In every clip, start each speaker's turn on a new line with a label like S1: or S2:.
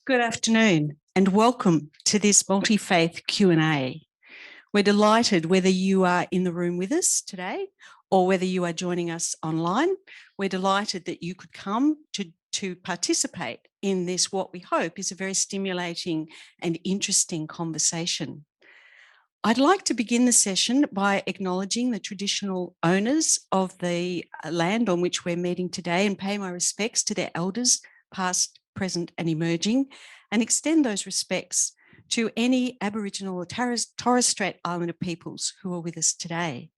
S1: Good afternoon and welcome to this Multifaith Q&A. We're delighted whether you are in the room with us today or whether you are joining us online. We're delighted that you could come to participate in this, what we hope is a very stimulating and interesting conversation. I'd like to begin the session by acknowledging the traditional owners of the land on which we're meeting today and pay my respects to their elders, past, present and emerging, and extend those respects to any Aboriginal or Torres Strait Islander peoples who are with us today.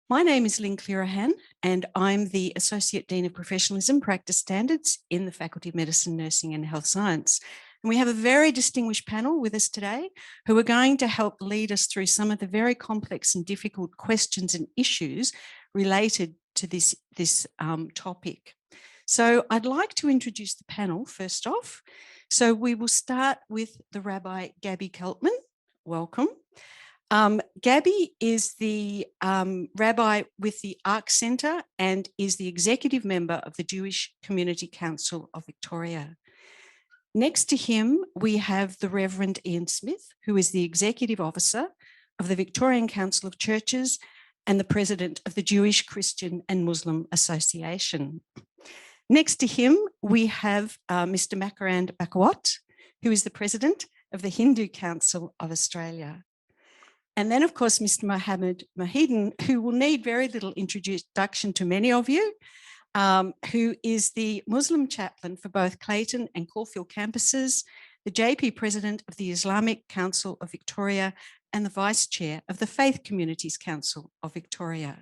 S1: My name is Lynn Clearahan and I'm the Associate Dean of Professionalism Practice Standards in the Faculty of Medicine, Nursing and Health Science. And we have a very distinguished panel with us today who are going to help lead us through some of the very complex and difficult questions and issues related to this topic. So I'd like to introduce the panel first off. So we will start with the Rabbi Gabby Keltman. Welcome. Gabby is the Rabbi with the Ark Centre and is the executive member of the Jewish Community Council of Victoria. Next to him, we have the Reverend Ian Smith, who is the executive officer of the Victorian Council of Churches and the president of the Jewish, Christian and Muslim Association. Next to him, we have Mr. Makarand Bakawat, who is the president of the Hindu Council of Australia. And then, of course, Mr. Mohammed Mahidin, who will need very little introduction to many of you, who is the Muslim chaplain for both Clayton and Caulfield campuses, the JP president of the Islamic Council of Victoria, and the vice chair of the Faith Communities Council of Victoria.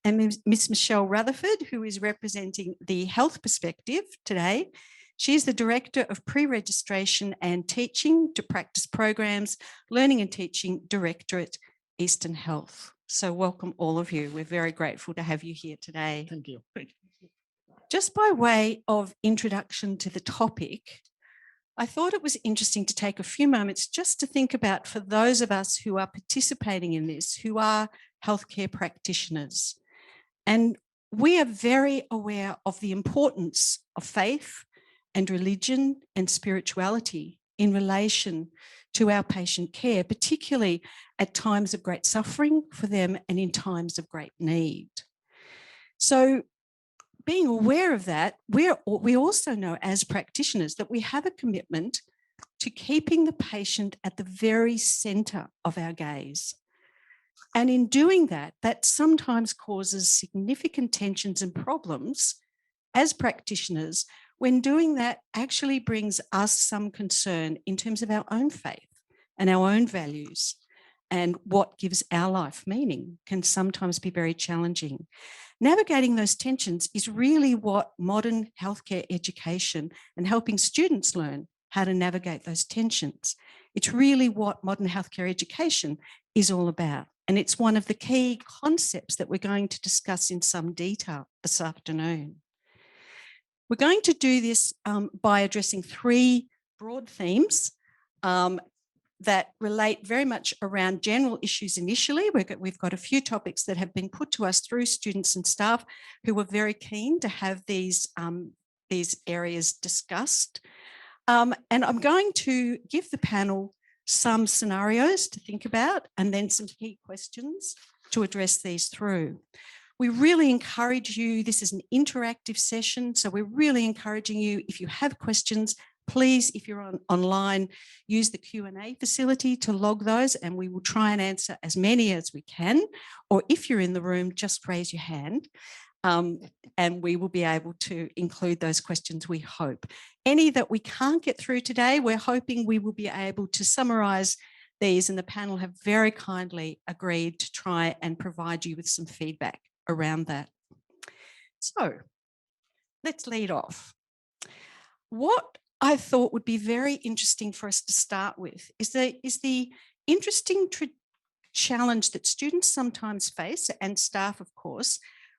S1: And Ms. Michelle Rutherford, who is representing the health perspective today. She's the Director of Pre-Registration and Teaching to Practice Programs, Learning and Teaching Directorate, Eastern Health. So welcome all of you. We're very grateful to have you here today.
S2: Thank you.
S1: Just by way of introduction to the topic, I thought it was interesting to take a few moments just to think about, for those of us who are participating in this, who are healthcare practitioners. And we are very aware of the importance of faith and religion and spirituality in relation to our patient care, particularly at times of great suffering for them and in times of great need. So being aware of that, we also know as practitioners that we have a commitment to keeping the patient at the very centre of our gaze. And in doing that, that sometimes causes significant tensions and problems as practitioners when doing that actually brings us some concern in terms of our own faith and our own values, and what gives our life meaning can sometimes be very challenging. Navigating those tensions is really what modern healthcare education and helping students learn how to navigate those tensions. It's really what modern healthcare education is all about. And it's one of the key concepts that we're going to discuss in some detail this afternoon. We're going to do this by addressing three broad themes that relate very much around general issues initially. We've got a few topics that have been put to us through students and staff who were very keen to have these areas discussed. And I'm going to give the panel some scenarios to think about and then some key questions to address these through. We really encourage you, this is an interactive session, so we're really encouraging you, if you have questions, please, if you're online, use the Q&A facility to log those and we will try and answer as many as we can. Or if you're in the room, just raise your hand and we will be able to include those questions, we hope. Any that we can't get through today, we're hoping we will be able to summarise these, and the panel have very kindly agreed to try and provide you with some feedback around that. So let's lead off. What I thought would be very interesting for us to start with is the interesting challenge that students sometimes face, and staff of course,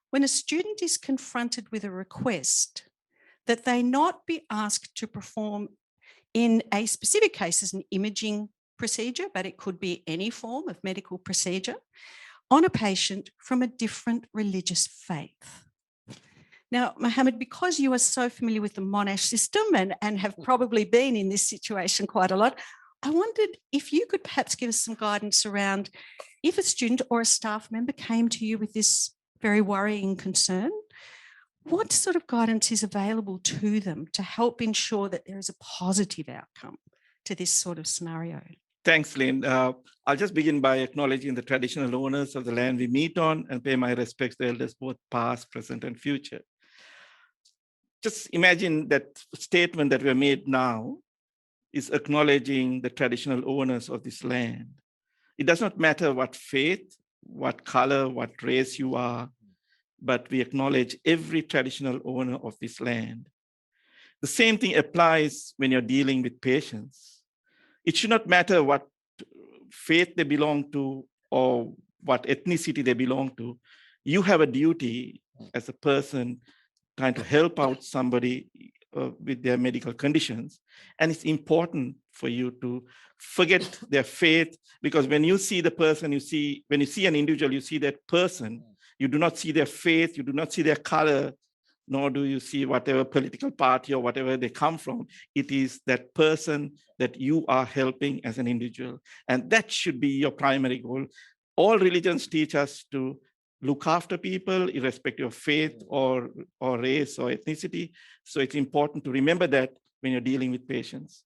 S1: when a student is confronted with a request that they not be asked to perform, in a specific case as an imaging procedure, but it could be any form of medical procedure, on a patient from a different religious faith. Now, Mohammed, because you are so familiar with the Monash system and have probably been in this situation quite a lot, I wondered if you could perhaps give us some guidance around if a student or a staff member came to you with this very worrying concern, what sort of guidance is available to them to help ensure that there is a positive outcome to this sort of scenario?
S2: Thanks, Lynn. I'll just begin by acknowledging the traditional owners of the land we meet on and pay my respects to elders, both past, present, and future. Just imagine that statement that we made now is acknowledging the traditional owners of this land. It does not matter what faith, what color, what race you are, but we acknowledge every traditional owner of this land. The same thing applies when you're dealing with patients. It should not matter what faith they belong to or what ethnicity they belong to. You have a duty as a person trying to help out somebody with their medical conditions. And it's important for you to forget their faith, because when you see the person, when you see an individual, you see that person. You do not see their faith, you do not see their color, nor do you see whatever political party or whatever they come from. It is that person that you are helping as an individual. And that should be your primary goal. All religions teach us to look after people, irrespective of faith or race or ethnicity. So it's important to remember that when you're dealing with patients.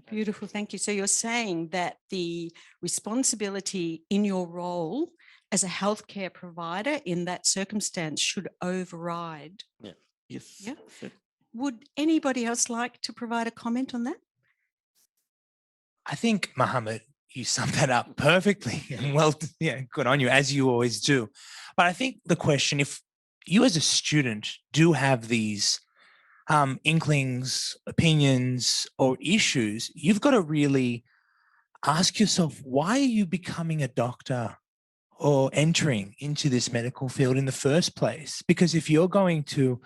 S1: Beautiful, thank you. So you're saying that the responsibility in your role as a healthcare provider in that circumstance should override.
S2: Yeah. Yes.
S1: Yeah. Would anybody else like to provide a comment on that?
S3: I think, Mohammed, you summed that up perfectly. And well, yeah, good on you, as you always do. But I think the question, if you as a student do have these inklings, opinions, or issues, you've got to really ask yourself, why are you becoming a doctor or entering into this medical field in the first place? Because if you're going to,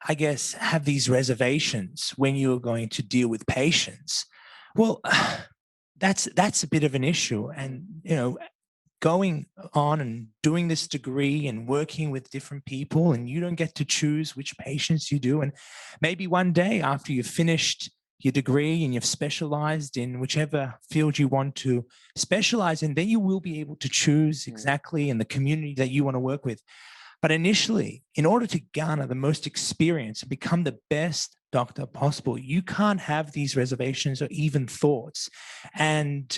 S3: I guess, have these reservations when you're going to deal with patients, well, that's a bit of an issue. And, you know, going on and doing this degree and working with different people, and you don't get to choose which patients you do. And maybe one day after you've finished your degree and you've specialized in whichever field you want to specialize in, then you will be able to choose exactly in the community that you want to work with. But initially, in order to garner the most experience and become the best doctor possible, you can't have these reservations or even thoughts. And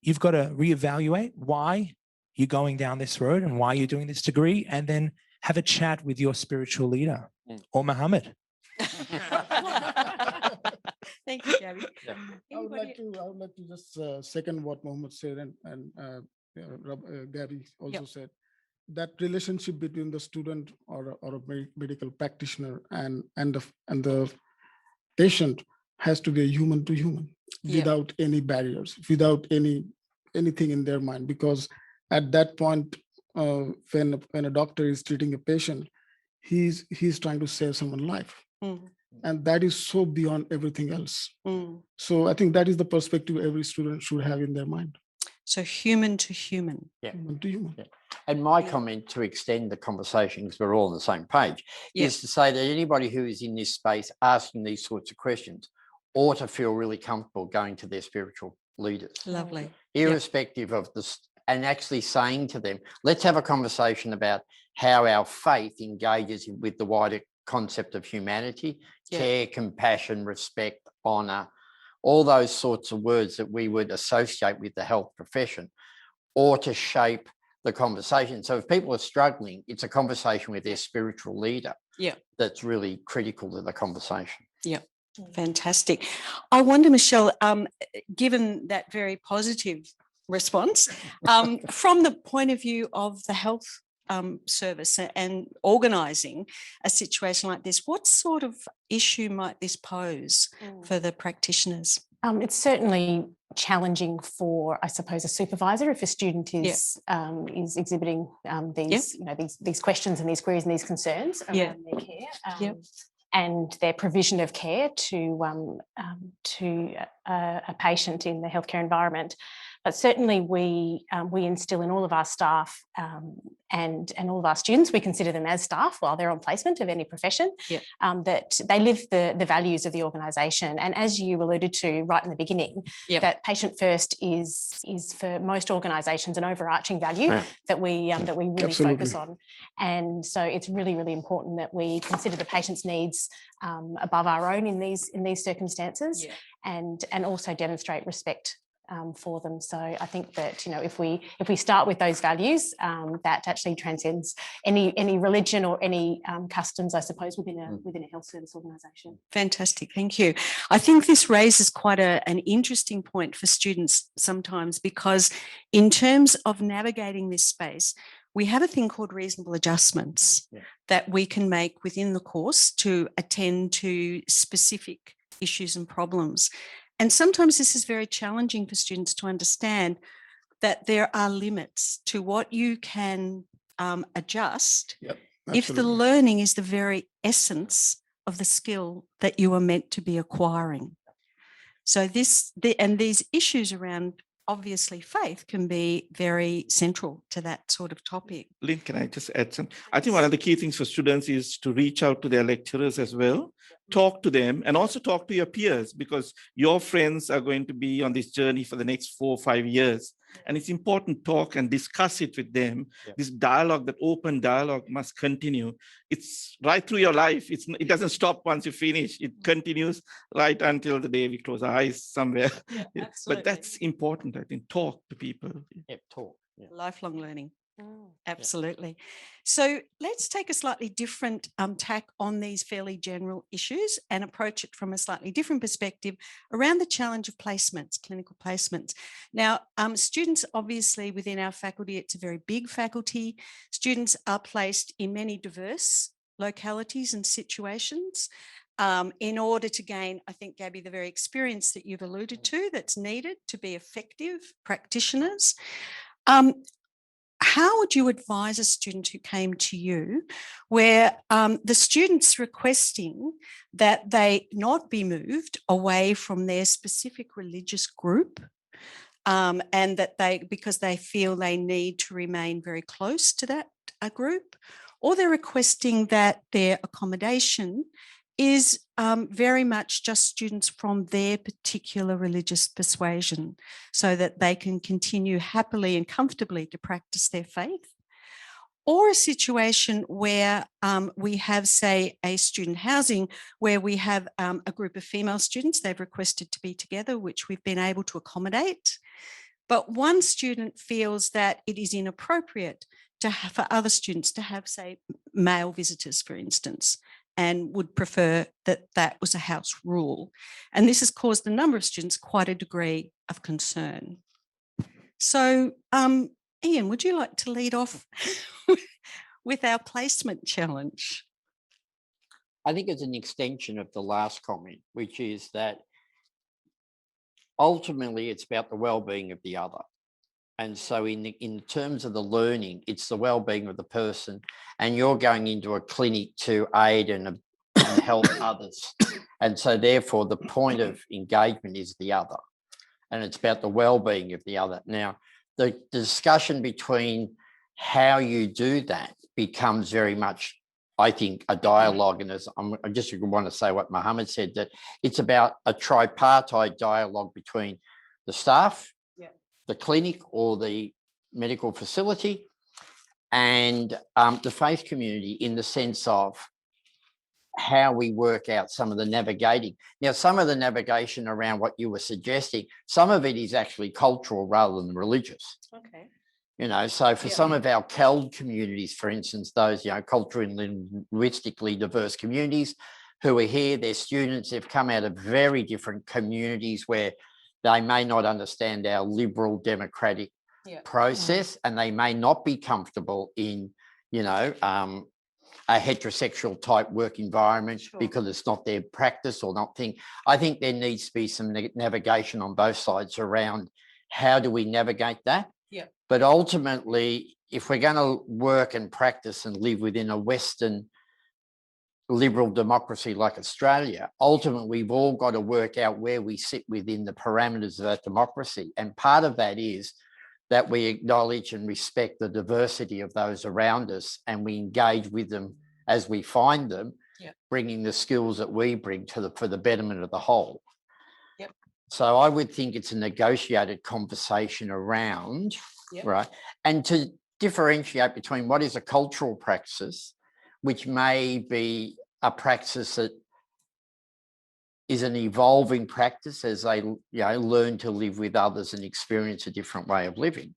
S3: you've got to reevaluate why you're going down this road and why you're doing this degree, and then have a chat with your spiritual leader or Mohammed.
S1: Thank you, Gabby.
S4: Yeah. I would like to just second what Mohammed said and Gabby also said. That relationship between the student or a medical practitioner and the patient has to be a human to human, without any barriers, without anything in their mind. Because at that point, when a doctor is treating a patient, he's trying to save someone's life. And that is so beyond everything else. So I think that is the perspective every student should have in their mind.
S1: So human to human.
S4: Yeah. Human to human.
S5: Yeah. And my comment to extend the conversation, because we're all on the same page, is to say that anybody who is in this space asking these sorts of questions ought to feel really comfortable going to their spiritual leaders.
S1: Lovely.
S5: Irrespective of this, and actually saying to them, let's have a conversation about how our faith engages with the wider concept of humanity, care, compassion, respect, honour, all those sorts of words that we would associate with the health profession, or to shape the conversation. So if people are struggling, it's a conversation with their spiritual leader that's really critical to the conversation.
S1: Yeah, fantastic. I wonder, Michelle, given that very positive response, from the point of view of the health service and organising a situation like this, what sort of issue might this pose for the practitioners?
S6: It's certainly challenging for, I suppose, a supervisor if a student is exhibiting these questions and these queries and these concerns around their care and their provision of care to a patient in the healthcare environment. But certainly we instill in all of our staff and all of our students, we consider them as staff while they're on placement of any profession, that they live the values of the organisation. And as you alluded to right in the beginning, that patient first is for most organisations an overarching value that we really focus on. And so it's really, really important that we consider the patient's needs above our own in these circumstances, and also demonstrate respect for them. So I think that, you know, if we start with those values, that actually transcends any religion or any customs, I suppose, within a health service organisation.
S1: Fantastic, thank you. I think this raises quite an interesting point for students sometimes, because in terms of navigating this space, we have a thing called reasonable adjustments that we can make within the course to attend to specific issues and problems. And sometimes this is very challenging for students to understand, that there are limits to what you can adjust if the learning is the very essence of the skill that you are meant to be acquiring. So these issues around, obviously, faith can be very central to that sort of topic.
S2: Lynn, can I just add some? I think one of the key things for students is to reach out to their lecturers as well, talk to them, and also talk to your peers, because your friends are going to be on this journey for the next 4 or 5 years. And it's important to talk and discuss it with them. This dialogue, that open dialogue, must continue. It's right through your life. It doesn't stop once you finish. It continues right until the day we close our eyes somewhere. But that's important, I think. Talk to people.
S5: Talk.
S1: Lifelong learning. Absolutely. So let's take a slightly different tack on these fairly general issues and approach it from a slightly different perspective around the challenge of placements, clinical placements. Now, students, obviously, within our faculty, it's a very big faculty. Students are placed in many diverse localities and situations in order to gain, I think, Gabby, the very experience that you've alluded to that's needed to be effective practitioners. How would you advise a student who came to you where the student's requesting that they not be moved away from their specific religious group, and that because they feel they need to remain very close to that group, or they're requesting that their accommodation is very much just students from their particular religious persuasion, so that they can continue happily and comfortably to practice their faith? Or a situation where we have, say, a student housing where we have a group of female students, they've requested to be together, which we've been able to accommodate. But one student feels that it is inappropriate for other students to have, say, male visitors, for instance, and would prefer that was a house rule. And this has caused a number of students quite a degree of concern. So, Ian, would you like to lead off with our placement challenge?
S5: I think it's an extension of the last comment, which is that ultimately it's about the well-being of the other. And so in terms of the learning, it's the well-being of the person, and you're going into a clinic to aid and help others. And so therefore the point of engagement is the other, and it's about the well-being of the other. Now, the discussion between how you do that becomes very much, I think, a dialogue. And I just want to say what Mohammed said, that it's about a tripartite dialogue between the staff, the clinic or the medical facility, and the faith community, in the sense of how we work out some of the navigating. Now, some of the navigation around what you were suggesting, some of it is actually cultural rather than religious.
S1: Okay.
S5: You know, so for some of our CALD communities, for instance, those, you know, culturally and linguistically diverse communities who are here, they're students, they've come out of very different communities where they may not understand our liberal democratic process, and they may not be comfortable in, you know, a heterosexual type work environment because it's not their practice or not thing. I think there needs to be some navigation on both sides around how do we navigate that. But ultimately, if we're going to work and practice and live within a Western liberal democracy like Australia, ultimately we've all got to work out where we sit within the parameters of that democracy. And part of that is that we acknowledge and respect the diversity of those around us, and we engage with them as we find them, bringing the skills that we bring to for the betterment of the whole. So I would think it's a negotiated conversation around, right? And to differentiate between what is a cultural practice, which may be a practice that is an evolving practice as they learn to live with others and experience a different way of living,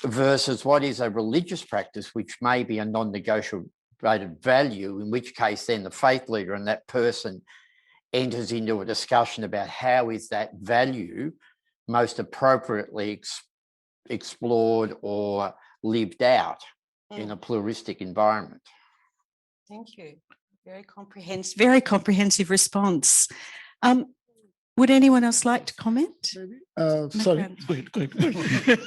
S5: versus what is a religious practice, which may be a non-negotiable value, in which case then the faith leader and that person enters into a discussion about how is that value most appropriately explored or lived out in a pluralistic environment.
S1: Thank you. Very comprehensive response. Would anyone else like to comment?
S4: Maybe. Sorry.
S2: Go ahead.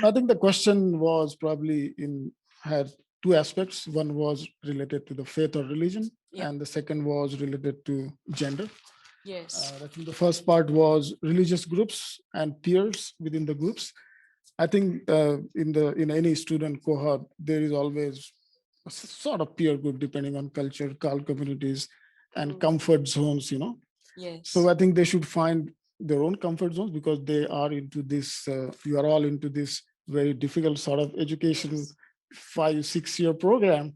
S4: I think the question was probably had two aspects. One was related to the faith or religion, and the second was related to gender.
S1: Yes.
S4: I think the first part was religious groups and peers within the groups. I think in any student cohort, there is always a sort of peer group depending on culture, communities, and comfort zones,
S1: Yes.
S4: So I think they should find their own comfort zones, because they are into this, you are all into this very difficult sort of education, 5-6 year program.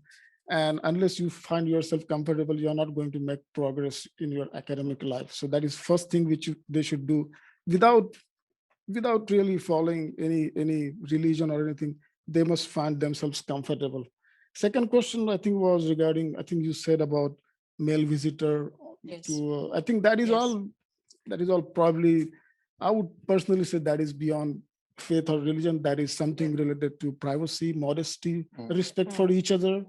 S4: And unless you find yourself comfortable, you're not going to make progress in your academic life. So that is first thing which they should do without really following any religion or anything. They must find themselves comfortable. Second question, I think, was regarding, I think you said about male visitor.
S1: Yes.
S4: I think that is all probably, I would personally say that is beyond faith or religion. That is something related to privacy, modesty, respect for each other,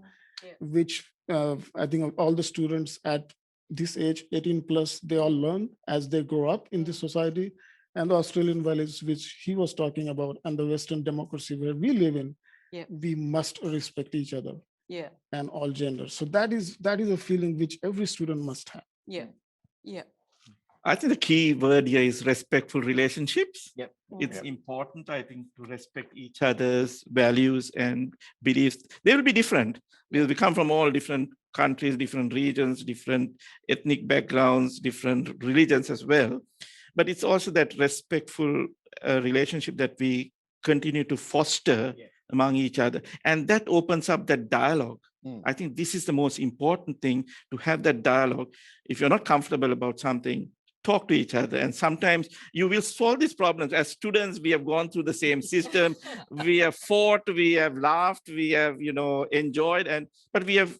S4: which I think all the students at this age, 18 plus, they all learn as they grow up in this society. And the Australian values, which he was talking about, and the Western democracy where we live in, we must respect each other and all genders. So that is a feeling which every student must have.
S2: I think the key word here is respectful relationships. It's
S5: Yep.
S2: important, I think, to respect each other's values and beliefs. They will be different because we come from all different countries, different regions, different ethnic backgrounds, different religions as well. But it's also that respectful relationship that we continue to foster among each other. And that opens up that dialogue. I think this is the most important thing, to have that dialogue. If you're not comfortable about something, talk to each other. And sometimes you will solve these problems. As students, we have gone through the same system. We have fought, we have laughed, we have, enjoyed, but we have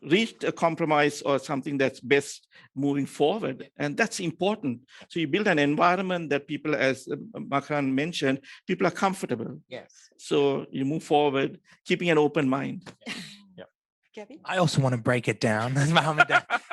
S2: reached a compromise or something that's best moving forward. And that's important. So you build an environment that people, as Makan mentioned, people are comfortable.
S5: Yes.
S2: So you move forward, keeping an open mind.
S1: Gabby?
S3: I also want to break it down.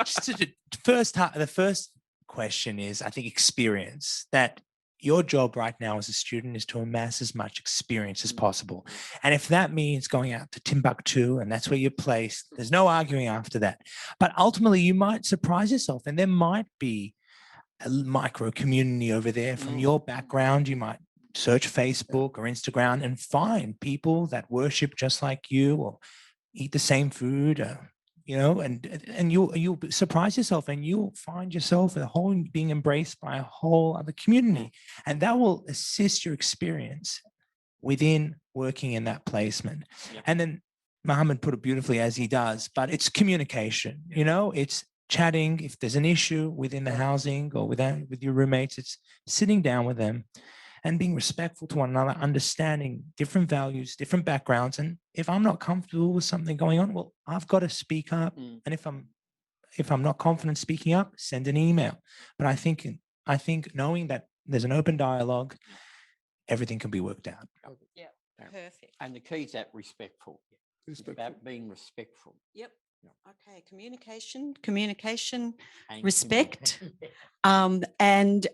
S3: Just the first question is, I think, experience. That your job right now as a student is to amass as much experience as possible. And if that means going out to Timbuktu and that's where you're placed, there's no arguing after that. But ultimately, you might surprise yourself, and there might be a micro community over there from your background. You might search Facebook or Instagram and find people that worship just like you or eat the same food, and you'll surprise yourself, and you'll find yourself being embraced by a whole other community, and that will assist your experience within working in that placement. And then Mohammed put it beautifully, as he does, but it's communication. It's chatting. If there's an issue within the housing or with your roommates, it's sitting down with them and being respectful to one another, understanding different values, different backgrounds. And if I'm not comfortable with something going on, well, I've got to speak up. And if I'm not confident speaking up, send an email. But I think knowing that there's an open dialogue, everything can be worked out.
S1: Yeah, perfect.
S5: And the key is that respectful. It's about being respectful.
S1: Yep. Okay, communication,
S5: And
S1: respect, and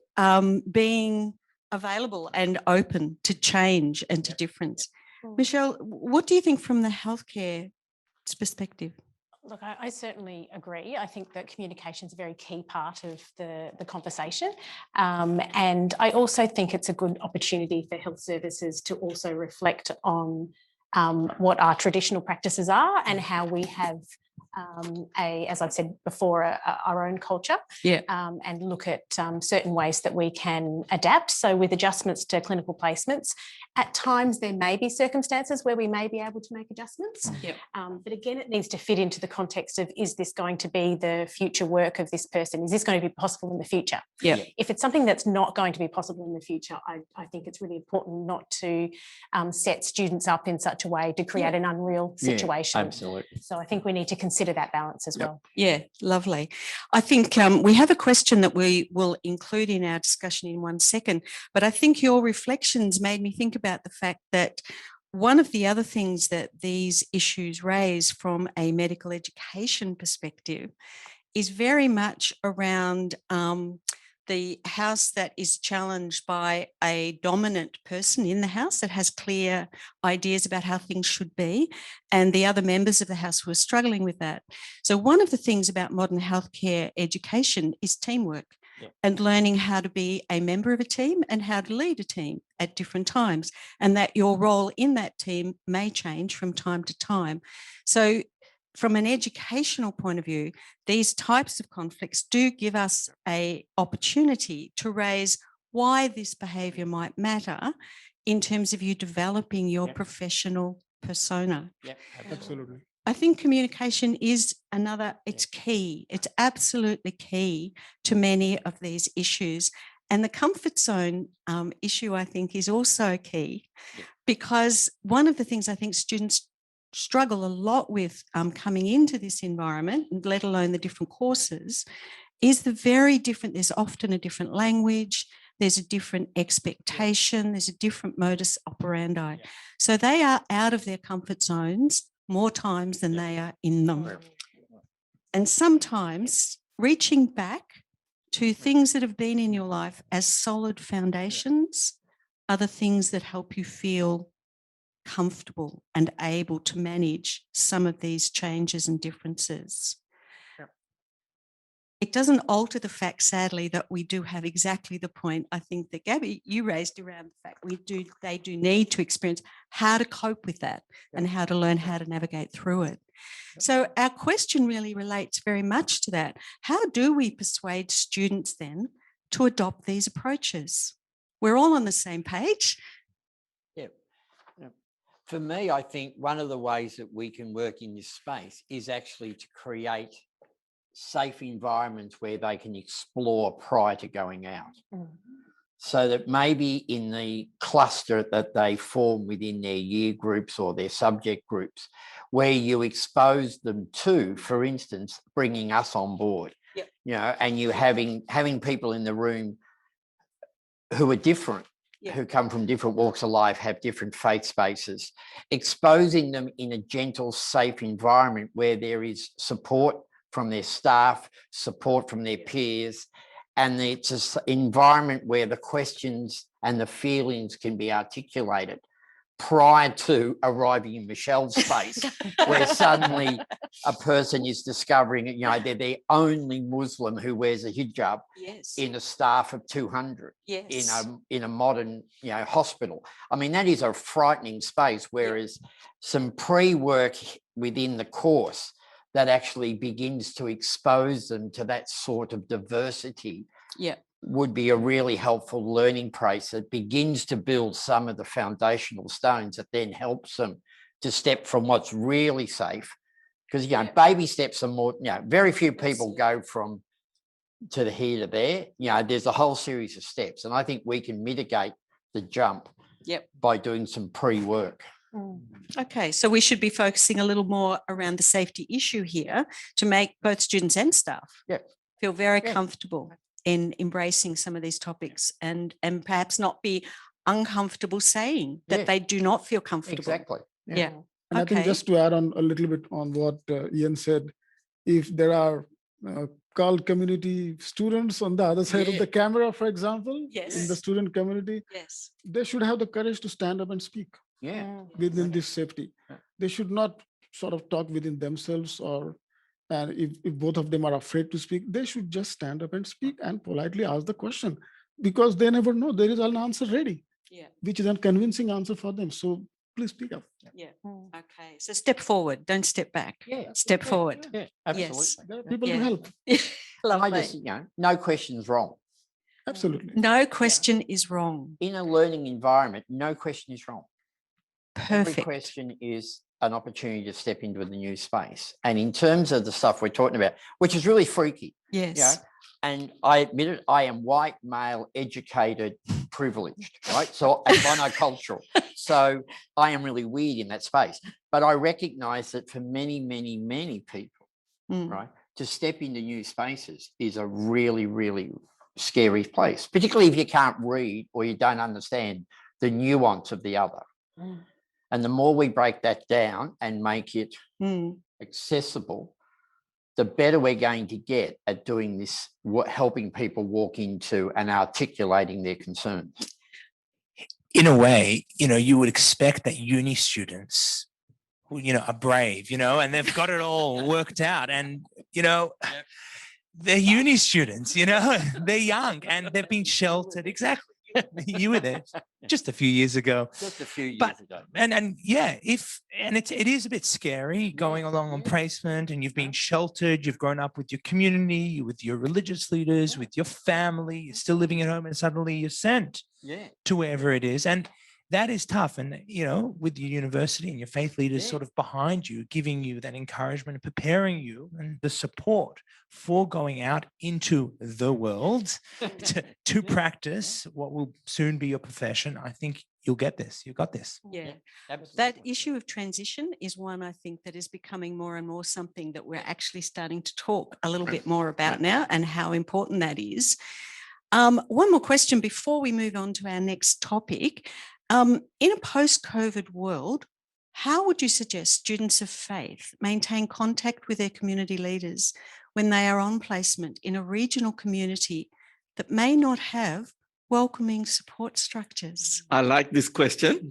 S1: being available and open to change and to difference. Michelle, what do you think from the healthcare perspective?
S6: Look, I certainly agree. I think that communication is a very key part of the conversation. And I also think it's a good opportunity for health services to also reflect on what our traditional practices are and how we have as I've said before, our own culture, and look at certain ways that we can adapt. So with adjustments to clinical placements, at times there may be circumstances where we may be able to make adjustments. But again, it needs to fit into the context of, is this going to be the future work of this person? Is this going to be possible in the future? If it's something that's not going to be possible in the future, I think it's really important not to set students up in such a way to create an unreal situation.
S5: Absolutely.
S6: So I think we need to consider that balance as well.
S1: Yeah, lovely. I think we have a question that we will include in our discussion in 1 second, but I think your reflections made me think about the fact that one of the other things that these issues raise from a medical education perspective is very much around the house that is challenged by a dominant person in the house that has clear ideas about how things should be, and the other members of the house who are struggling with that. So one of the things about modern healthcare education is teamwork and learning how to be a member of a team and how to lead a team at different times, and that your role in that team may change from time to time. So from an educational point of view, these types of conflicts do give us an opportunity to raise why this behaviour might matter in terms of you developing your professional persona.
S4: Absolutely.
S1: I think communication is it's key. It's absolutely key to many of these issues. And the comfort zone issue, I think, is also key because one of the things I think students struggle a lot with coming into this environment, let alone the different courses, is there's often a different language, there's a different expectation, there's a different modus operandi. So they are out of their comfort zones more times than they are in them. And sometimes reaching back to things that have been in your life as solid foundations are the things that help you feel comfortable and able to manage some of these changes and differences. It doesn't alter the fact, sadly, that we do have exactly the point I think that Gabby, you raised around the fact they do need to experience how to cope with that and how to learn how to navigate through it. So our question really relates very much to that. How do we persuade students then to adopt these approaches? We're all on the same page.
S5: For me, I think one of the ways that we can work in this space is actually to create safe environments where they can explore prior to going out. So that maybe in the cluster that they form within their year groups or their subject groups, where you expose them to, for instance, bringing us on board, and you having people in the room who are different, who come from different walks of life, have different faith spaces, exposing them in a gentle, safe environment where there is support from their staff, support from their peers, and it's an environment where the questions and the feelings can be articulated prior to arriving in Michelle's space, where suddenly a person is discovering, they're the only Muslim who wears a hijab in a staff of 200 in a modern, hospital. I mean, that is a frightening space, whereas some pre-work within the course that actually begins to expose them to that sort of diversity would be a really helpful learning place that begins to build some of the foundational stones that then helps them to step from what's really safe. Because, baby steps are more, very few people go from to the here to there. There's a whole series of steps. And I think we can mitigate the jump by doing some pre-work.
S1: Okay, so we should be focusing a little more around the safety issue here to make both students and staff feel very comfortable in embracing some of these topics and perhaps not be uncomfortable saying that they do not feel comfortable.
S5: Exactly.
S4: And I think just to add on a little bit on what Ian said, if there are cult community students on the other side of the camera, for example, in the student community, they should have the courage to stand up and speak within this safety. They should not sort of talk within themselves or And if both of them are afraid to speak, they should just stand up and speak and politely ask the question, because they never know there is an answer ready, which is a convincing answer for them. So please speak up.
S1: Yeah. Okay. So step forward. Don't step back.
S5: Yeah.
S1: Step forward.
S5: Yeah, absolutely.
S1: Yes.
S4: There are people
S1: Yeah.
S4: to help.
S5: I just, no question's wrong.
S4: Absolutely.
S1: No question is wrong.
S5: In a learning environment, no question is wrong. Every
S1: Perfect.
S5: question is an opportunity to step into the new space. And in terms of the stuff we're talking about, which is really freaky,
S1: Yes.
S5: and I admit it, I am white, male, educated, privileged, right? So and monocultural. So I am really weird in that space. But I recognize that for many, many, many people, right, to step into new spaces is a really, really scary place, particularly if you can't read or you don't understand the nuance of the other. And the more we break that down and make it accessible, the better we're going to get at doing this, helping people walk into and articulating their concerns.
S3: In a way, you would expect that uni students, are brave, and they've got it all worked out. And, they're uni students, they're young and they've been sheltered. Exactly. You were there just a few years ago.
S5: Just a few years ago.
S3: And it is a bit scary going along on placement, and you've been sheltered, you've grown up with your community, with your religious leaders, with your family, you're still living at home, and suddenly you're sent to wherever it is. And that is tough. And, with your university and your faith leaders sort of behind you, giving you that encouragement, preparing you and the support for going out into the world to practice what will soon be your profession, I think you'll get this. You got this.
S1: Yeah. That issue of transition is one, I think, that is becoming more and more something that we're actually starting to talk a little bit more about now, and how important that is. One more question before we move on to our next topic. In a post-COVID world, how would you suggest students of faith maintain contact with their community leaders when they are on placement in a regional community that may not have welcoming support structures?
S2: I like this question.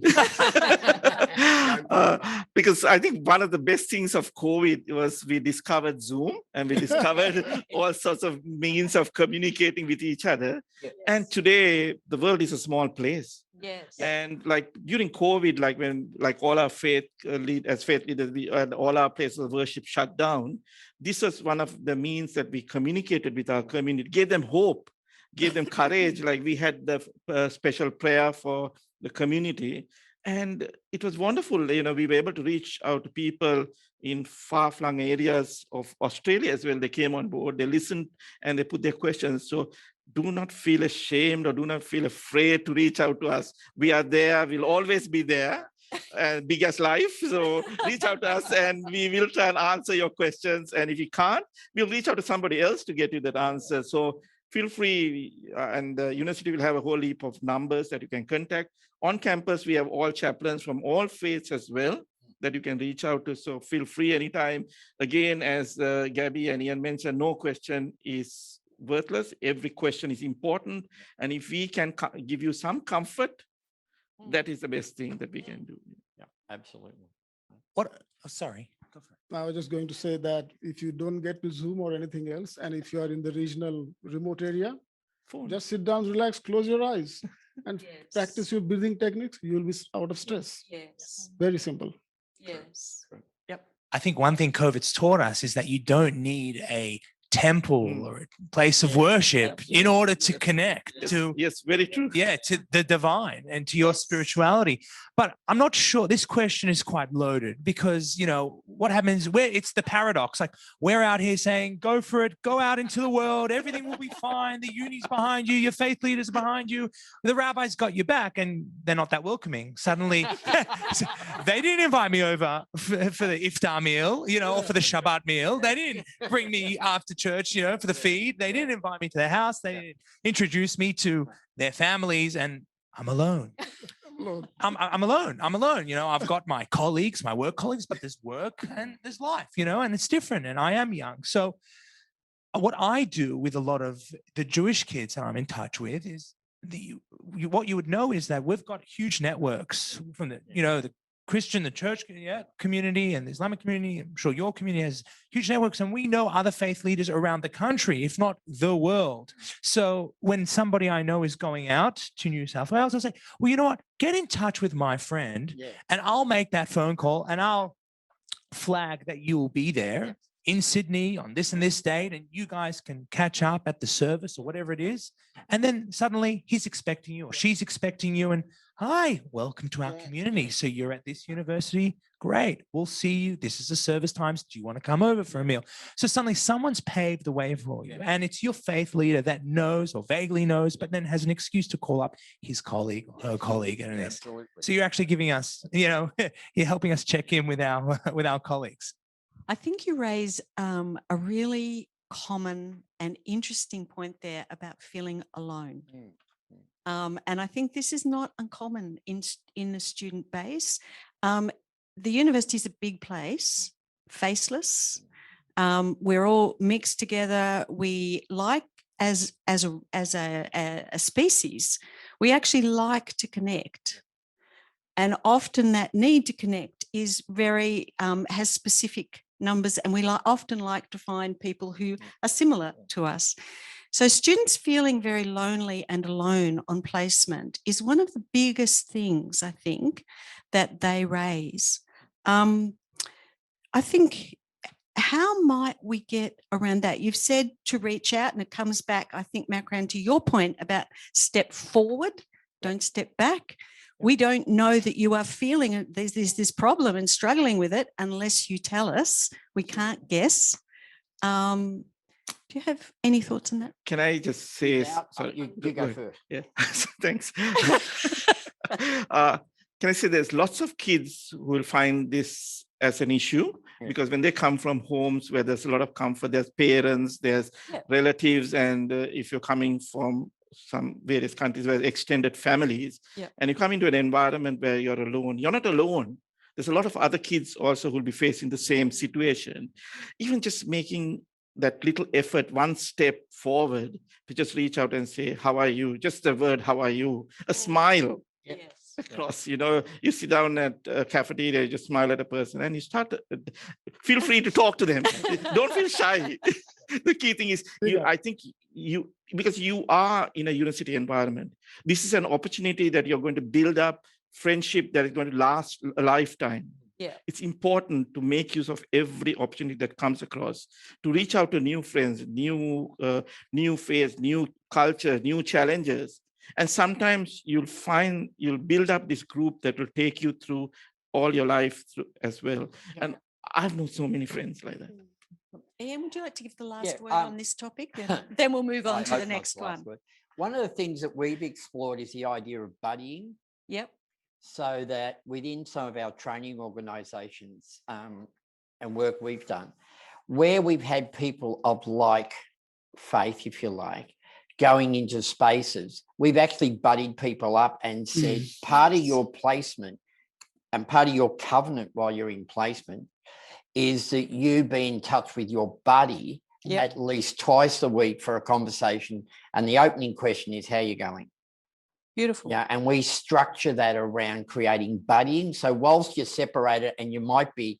S2: Because I think one of the best things of COVID was we discovered Zoom, and we discovered all sorts of means of communicating with each other. Yes. And today the world is a small place.
S1: Yes.
S2: And like during COVID, when all our faith leaders, we had all our places of worship shut down, this was one of the means that we communicated with our community, gave them hope, gave them courage. Like we had the special prayer for the community, and it was wonderful. We were able to reach out to people in far-flung areas of Australia as well. They came on board, they listened, and they put their questions. So do not feel ashamed or do not feel afraid to reach out to us. We are there. We'll always be there. Big as life. So reach out to us and we will try and answer your questions. And if you can't, we'll reach out to somebody else to get you that answer. So feel free. And the university will have a whole heap of numbers that you can contact. On campus, we have all chaplains from all faiths as well that you can reach out to. So feel free anytime. Again, as Gabby and Ian mentioned, no question is worthless. Every question is important. And if we can give you some comfort, that is the best thing that we can do.
S5: Yeah, absolutely.
S3: Sorry. Go for it.
S4: I was just going to say that if you don't get to Zoom or anything else, and if you are in the regional remote area, just sit down, relax, close your eyes, and practice your breathing techniques. You'll be out of stress.
S1: Yes.
S4: Very simple.
S1: Yes.
S3: Yep. I think one thing COVID's taught us is that you don't need a temple or a place of worship in order to connect to
S2: very true.
S3: To the divine and to your spirituality. But I'm not sure, this question is quite loaded, because what happens where it's the paradox, like we're out here saying go for it, go out into the world, everything will be fine, the uni's behind you, your faith leaders are behind you, the rabbi's got your back, and they're not that welcoming. Suddenly they didn't invite me over for the iftar meal, or for the Shabbat meal. They didn't bring me after church, for the feed. They didn't invite me to their house. They didn't introduce me to their families, and I'm alone. I'm alone. I've got my colleagues, my work colleagues, but there's work and there's life, and it's different. And I am young. So what I do with a lot of the Jewish kids that I'm in touch with is what you would know is that we've got huge networks from the Christian, the church community and the Islamic community. I'm sure your community has huge networks, and we know other faith leaders around the country, if not the world. So when somebody I know is going out to New South Wales, I'll say, well, you know what? Get in touch with my friend and I'll make that phone call and I'll flag that you will be there in Sydney on this and this date, and you guys can catch up at the service or whatever it is. And then suddenly he's expecting you or she's expecting you, and hi, welcome to our community. So you're at this university. Great. We'll see you. This is the service times. Do you want to come over for a meal? So suddenly someone's paved the way for you. And it's your faith leader that knows or vaguely knows, but then has an excuse to call up his colleague or her colleague. And so you're actually giving us, you're helping us check in with our colleagues.
S1: I think you raise a really common and interesting point there about feeling alone. And I think this is not uncommon in the student base. The university is a big place, faceless. We're all mixed together. We like, as a species, we actually like to connect. And often that need to connect is very, has specific numbers, and we often like to find people who are similar to us. So students feeling very lonely and alone on placement is one of the biggest things, I think, that they raise. I think, how might we get around that? You've said to reach out, and it comes back, I think, Makran, to your point about step forward, don't step back. We don't know that you are feeling there's this problem and struggling with it unless you tell us. We can't guess. Do you have any thoughts on that?
S2: Can I just say?
S5: Sorry, you go first.
S2: Yeah, thanks. Can I say there's lots of kids who will find this as an issue because when they come from homes where there's a lot of comfort, there's parents, there's relatives, and if you're coming from some various countries where extended families, and you come into an environment where you're alone, you're not alone. There's a lot of other kids also who will be facing the same situation. Even just making that little effort, one step forward to just reach out and say, how are you? Just the word, how are you? A smile across, you sit down at a cafeteria, you just smile at a person and you start, feel free to talk to them. Don't feel shy. The key thing is, I think because you are in a university environment, this is an opportunity that you're going to build up friendship that is going to last a lifetime. It's important to make use of every opportunity that comes across, to reach out to new friends, new faiths, new culture, new challenges. And sometimes you'll build up this group that will take you through all your life as well. And I've known so many friends like that.
S1: Ian, would you like to give the last word on this topic? Then we'll move on to the next one.
S5: One of the things that we've explored is the idea of buddying. So that within some of our training organisations and work we've done, where we've had people of like faith, if you like, going into spaces, we've actually buddied people up and said part of your placement and part of your covenant while you're in placement is that you be in touch with your buddy at least twice a week for a conversation. And the opening question is, how are you going?
S1: Beautiful.
S5: Yeah, and we structure that around creating buddying. So whilst you're separated and you might be,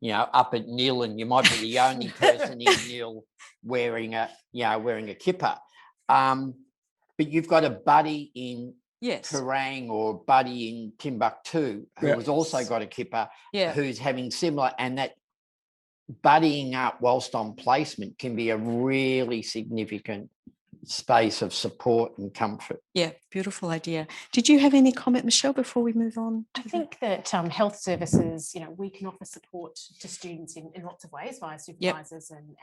S5: up at nil and you might be the only person in nil wearing a kippah, but you've got a buddy in Kerrang or buddy in Timbuktu who has also got a kippah, who's having similar, and that buddying up whilst on placement can be a really significant space of support and comfort.
S1: Yeah, beautiful idea. Did you have any comment, Michelle, before we move on?
S6: I think that health services, we can offer support to students in lots of ways via supervisors and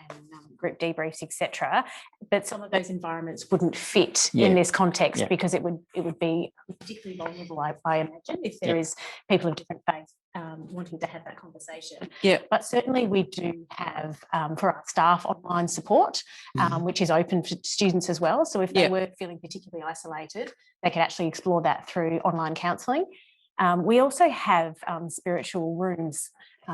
S6: group debriefs, etc. But some of those environments wouldn't fit in this context because it would be particularly vulnerable, I imagine, if there is people of different faiths wanting to have that conversation. But certainly we do have for our staff online support, which is open for students as well. So if they were feeling particularly isolated, they could actually explore that through online counselling. We also have spiritual rooms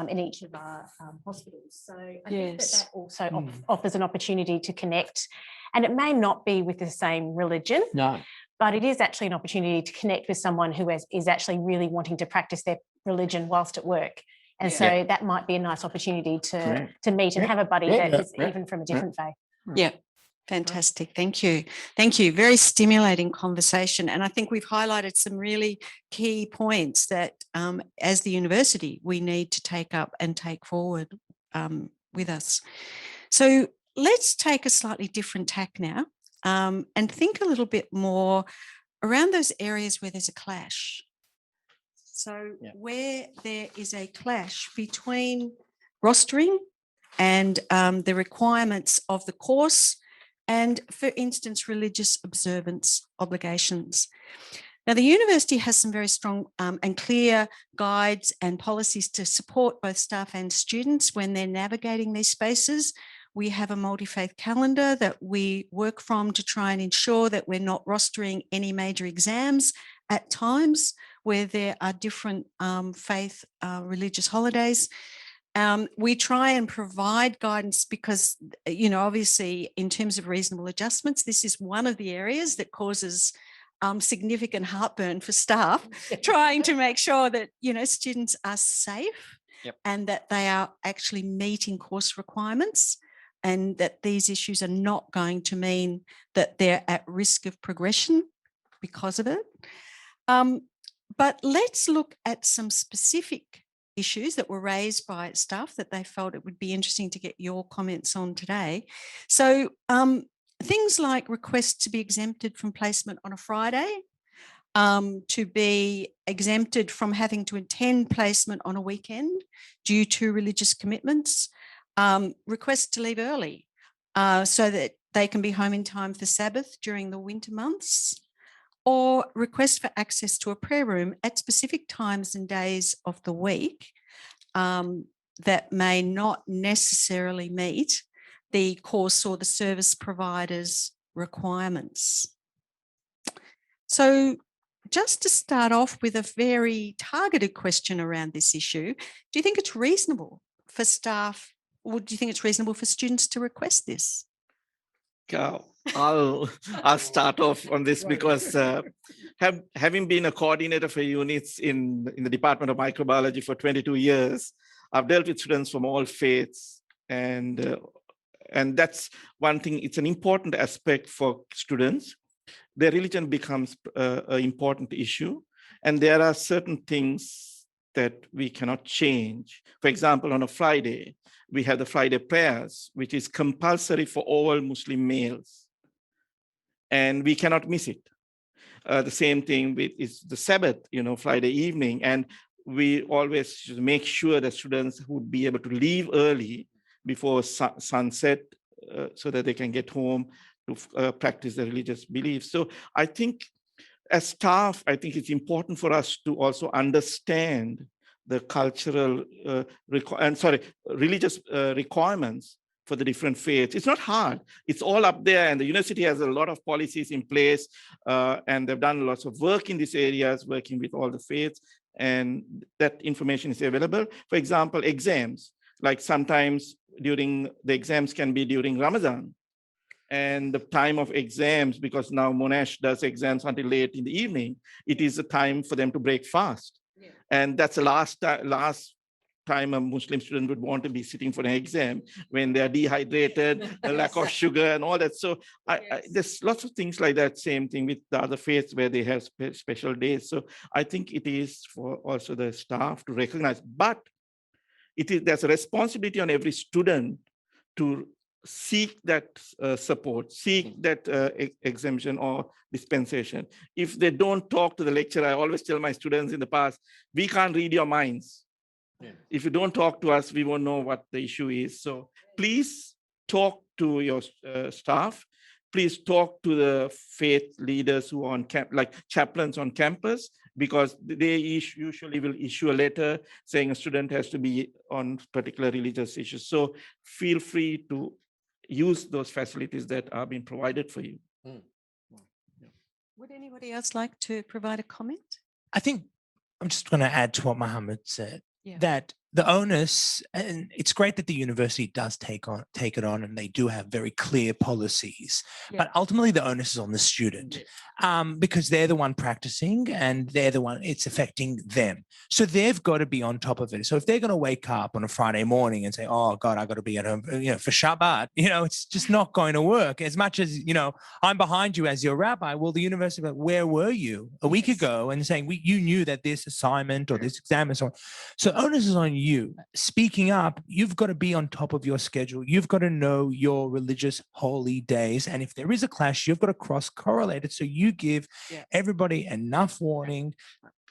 S6: in each of our hospitals. So I think that also offers an opportunity to connect. And it may not be with the same religion.
S5: No.
S6: But it is actually an opportunity to connect with someone who is actually really wanting to practice religion whilst at work. And
S1: Yeah.
S6: so that might be a nice opportunity to meet and have a buddy that is even from a different faith.
S1: Yeah. Fantastic. Thank you. Thank you. Very stimulating conversation. And I think we've highlighted some really key points that as the university, we need to take up and take forward with us. So let's take a slightly different tack now and think a little bit more around those areas where there's a clash. So where there is a clash between rostering and the requirements of the course and, for instance, religious observance obligations. Now, the university has some very strong and clear guides and policies to support both staff and students when they're navigating these spaces. We have a multi-faith calendar that we work from to try and ensure that we're not rostering any major exams at times where there are different faith religious holidays. We try and provide guidance because, you know, obviously in terms of reasonable adjustments, this is one of the areas that causes significant heartburn for staff, trying to make sure that, you know, students are safe and that they are actually meeting course requirements and that these issues are not going to mean that they're at risk of progression because of it. But let's look at some specific issues that were raised by staff that they felt it would be interesting to get your comments on today. So things like requests to be exempted from placement on a Friday, to be exempted from having to attend placement on a weekend due to religious commitments, requests to leave early so that they can be home in time for Sabbath during the winter months, or request for access to a prayer room at specific times and days of the week that may not necessarily meet the course or the service provider's requirements. So just to start off with a very targeted question around this issue, do you think it's reasonable for staff, or do you think it's reasonable for students to request this?
S2: I'll start off on this because having been a coordinator for units in the Department of Microbiology for 22 years, I've dealt with students from all faiths, and that's one thing. It's an important aspect for students. Their religion becomes an important issue, and there are certain things that we cannot change. For example, on a Friday, we have the Friday prayers, which is compulsory for all Muslim males, and we cannot miss it. The same thing is the Sabbath, you know, Friday evening, and we always make sure that students would be able to leave early before sunset so that they can get home to practice their religious beliefs. So I think as staff, I think it's important for us to also understand the cultural religious requirements for the different faiths. It's not hard. It's all up there, and the university has a lot of policies in place, and they've done lots of work in these areas, working with all the faiths, and that information is available. For example, exams, like sometimes during the exams can be during Ramadan, and the time of exams, because now Monash does exams until late in the evening, it is a time for them to break fast. Yeah. And that's the last time a Muslim student would want to be sitting for an exam, when they're dehydrated, a lack of sugar and all that. So there's lots of things like that. Same thing with the other faiths where they have special days. So I think it is for also the staff to recognize, but there's a responsibility on every student to seek that support, seek that exemption or dispensation. If they don't talk to the lecturer, I always tell my students in the past, we can't read your minds. Yeah. If you don't talk to us, we won't know what the issue is. So please talk to your staff. Please talk to the faith leaders who are on like chaplains on campus, because they usually will issue a letter saying a student has to be on particular religious issues. So feel free to use those facilities that are being provided for you. Mm.
S1: Yeah. Would anybody else like to provide a comment?
S3: I think I'm just going to add to what Mohammed said, that the onus, and it's great that the university does take it on, and they do have very clear policies. But ultimately, the onus is on the student, because they're the one practicing, and they're the one, it's affecting them. So they've got to be on top of it. So if they're going to wake up on a Friday morning and say, "Oh God, I got to be at home, for Shabbat," it's just not going to work. As much as I'm behind you as your rabbi. Well, the university, where were you a week ago? And saying you knew that this assignment or this exam and so on. So onus is on you. Speaking up, you've got to be on top of your schedule. You've got to know your religious holy days. And if there is a clash, you've got to cross-correlate it. So you give everybody enough warning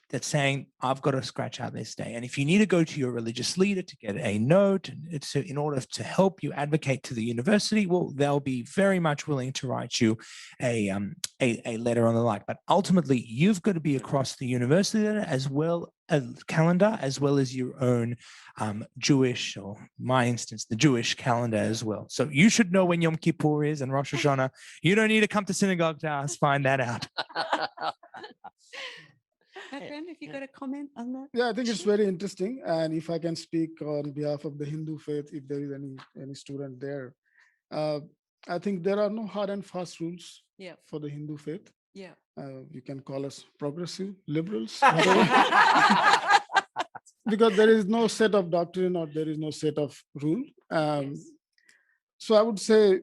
S3: that's saying, I've got to scratch out this day. And if you need to go to your religious leader to get a note, it's in order to help you advocate to the university, well, they'll be very much willing to write you a letter on the like. But ultimately, you've got to be across the university as well as calendar, as well as your own Jewish, or my instance, the Jewish calendar as well. So you should know when Yom Kippur is and Rosh Hashanah. You don't need to come to synagogue to ask, find that out.
S1: Brent, have you got a comment on that?
S4: Yeah, I think it's very interesting. And if I can speak on behalf of the Hindu faith, if there is any student there, I think there are no hard and fast rules for the Hindu faith.
S1: Yeah.
S4: You can call us progressive, liberals, because there is no set of doctrine or there is no set of rule. So I would say,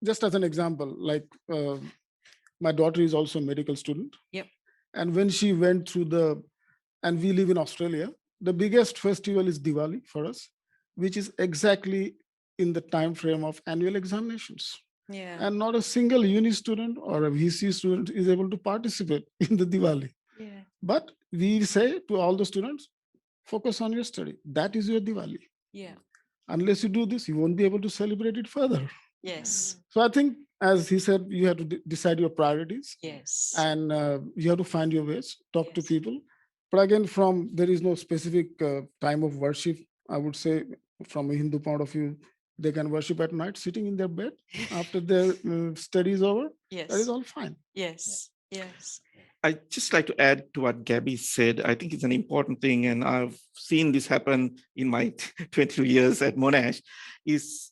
S4: just as an example, like my daughter is also a medical student.
S1: Yep.
S4: And when she went through and we live in Australia, the biggest festival is Diwali for us, which is exactly in the time frame of annual examinations.
S1: Yeah.
S4: And not a single uni student or a VC student is able to participate in the Diwali.
S1: Yeah.
S4: But we say to all the students, focus on your study. That is your Diwali.
S1: Yeah.
S4: Unless you do this, you won't be able to celebrate it further.
S1: Yes.
S4: So I think, as he said, you have to decide your priorities.
S1: Yes.
S4: And you have to find your ways, talk to
S1: Yes.
S4: people. But again, there is no specific time of worship. I would say, from a Hindu point of view, they can worship at night, sitting in their bed after their study is over.
S1: Yes.
S4: That is all fine.
S1: Yes. Yes.
S2: I'd just like to add to what Gabby said. I think it's an important thing, and I've seen this happen in my 22 years at Monash, is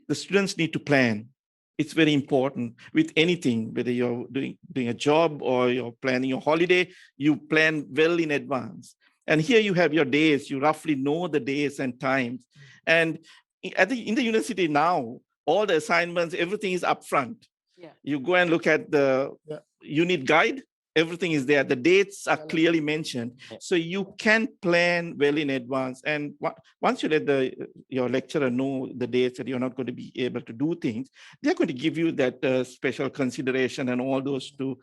S2: the students need to plan. It's very important with anything, whether you're doing a job or you're planning your holiday, you plan well in advance. And here you have your days, you roughly know the days and times. And in the university now, all the assignments, everything is upfront.
S1: Yeah.
S2: You go and look at the unit guide, everything is there. The dates are clearly mentioned. So you can plan well in advance. And once you let your lecturer know the dates that you're not going to be able to do things, they're going to give you that special consideration and all those to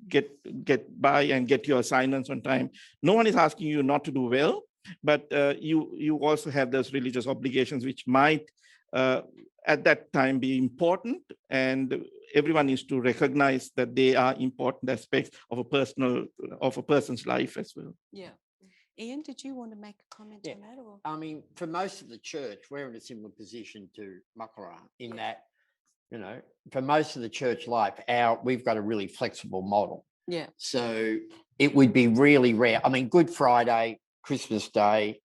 S2: get by and get your assignments on time. No one is asking you not to do well, but you also have those religious obligations which might at that time be important, and everyone needs to recognize that they are important aspects of a person's life as well.
S1: Yeah. Ian, did you want to make a comment on that? Or?
S5: I mean, for most of the church, we're in a similar position to Makara in that, for most of the church life, we've got a really flexible model.
S1: Yeah.
S5: So it would be really rare. I mean, Good Friday, Christmas Day,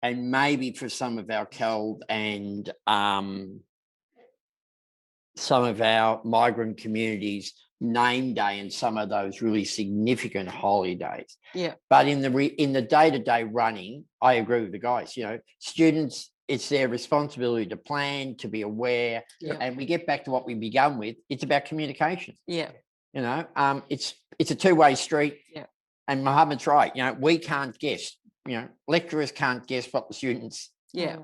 S5: and maybe for some of our CALD and some of our migrant communities, name day and some of those really significant holidays.
S1: Yeah.
S5: But in the day-to-day running, I agree with the guys. Students, it's their responsibility to plan, to be aware, and we get back to what we began with. It's about communication.
S1: Yeah.
S5: It's a two-way street.
S1: Yeah.
S5: And Mohammed's right. We can't guess. Lecturers can't guess what the students.
S1: Yeah.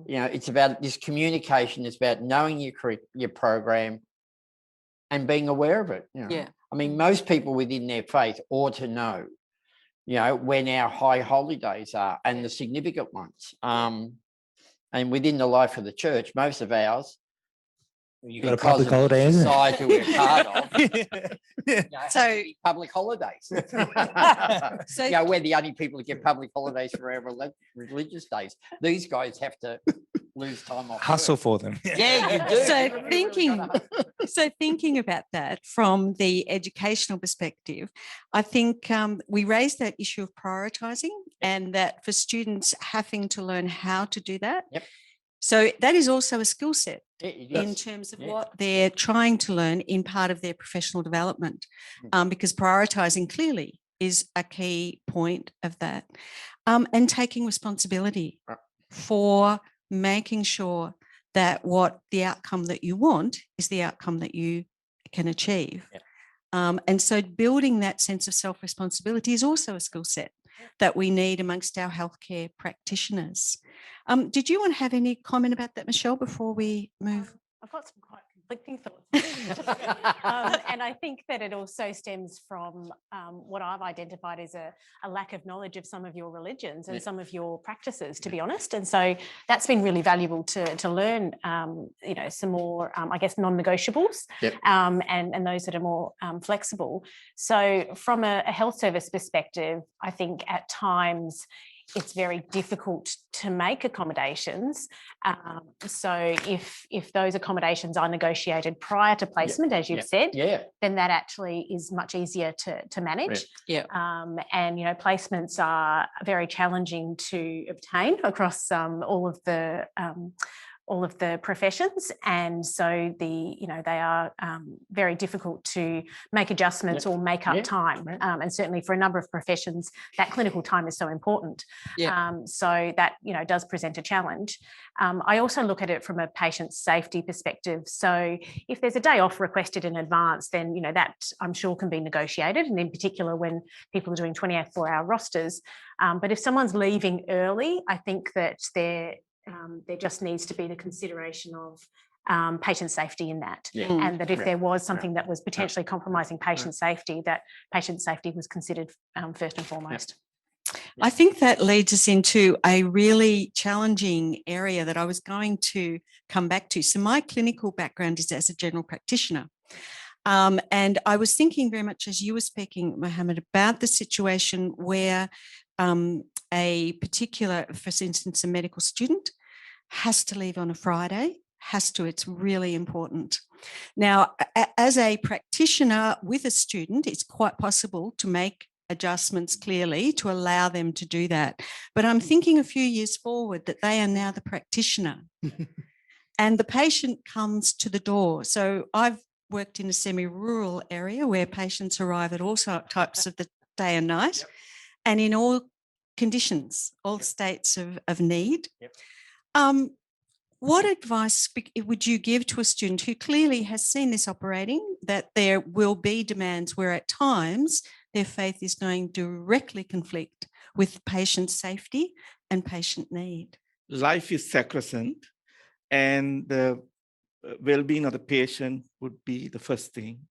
S5: It's about this communication. It's about knowing your program and being aware of it.
S1: Yeah.
S5: I mean, most people within their faith ought to know, when our high holidays are and the significant ones. And within the life of the church, most of ours,
S3: you got a public holiday, isn't it?
S5: Society we're part of.
S1: So
S5: public holidays.
S1: So
S5: we're the only people who get public holidays for our religious days. These guys have to lose time off.
S3: Hustle
S5: work.
S3: for them.
S5: Yeah, you do.
S1: So thinking about that from the educational perspective, I think we raised that issue of prioritising and that for students having to learn how to do that.
S5: Yep.
S1: So that is also a skill set
S5: It
S1: in
S5: is.
S1: terms of
S5: Yeah.
S1: what they're trying to learn in part of their professional development, because prioritising clearly is a key point of that, and taking responsibility for making sure that what the outcome that you want is the outcome that you can achieve.
S5: Yeah.
S1: And so building that sense of self-responsibility is also a skill set that we need amongst our healthcare practitioners. Did you want to have any comment about that, Michelle, before we move?
S6: I've got some quite conflicting thoughts. And I think that it also stems from what I've identified as a lack of knowledge of some of your religions and some of your practices, to be honest. And so that's been really valuable to learn, some more, I guess, non-negotiables, and those that are more flexible. So from a health service perspective, I think at times it's very difficult to make accommodations. So if those accommodations are negotiated prior to placement, as you've said, then that actually is much easier to manage. And placements are very challenging to obtain across all of the professions, and so they are very difficult to make adjustments or make up time, and certainly for a number of professions that clinical time is so important. So that does present a challenge. I also look at it from a patient safety perspective. So if there's a day off requested in advance, then that I'm sure can be negotiated, and in particular when people are doing 24-hour rosters. But if someone's leaving early, I think that there just needs to be the consideration of patient safety in that, and that if there was something that was potentially compromising patient safety, that patient safety was considered first and foremost.
S1: I think that leads us into a really challenging area that I was going to come back to. So my clinical background is as a general practitioner. And I was thinking very much as you were speaking, Mohammed, about the situation where a particular, for instance, a medical student has to leave on a Friday, it's really important. Now, as a practitioner with a student, it's quite possible to make adjustments clearly to allow them to do that. But I'm thinking a few years forward that they are now the practitioner and the patient comes to the door. So I've worked in a semi-rural area where patients arrive at all types of the day and night and in all conditions, all states of need. What advice would you give to a student who clearly has seen this operating, that there will be demands where at times their faith is going to directly conflict with patient safety and patient need?
S2: Life is sacrosanct, and the well-being of the patient would be the first thing.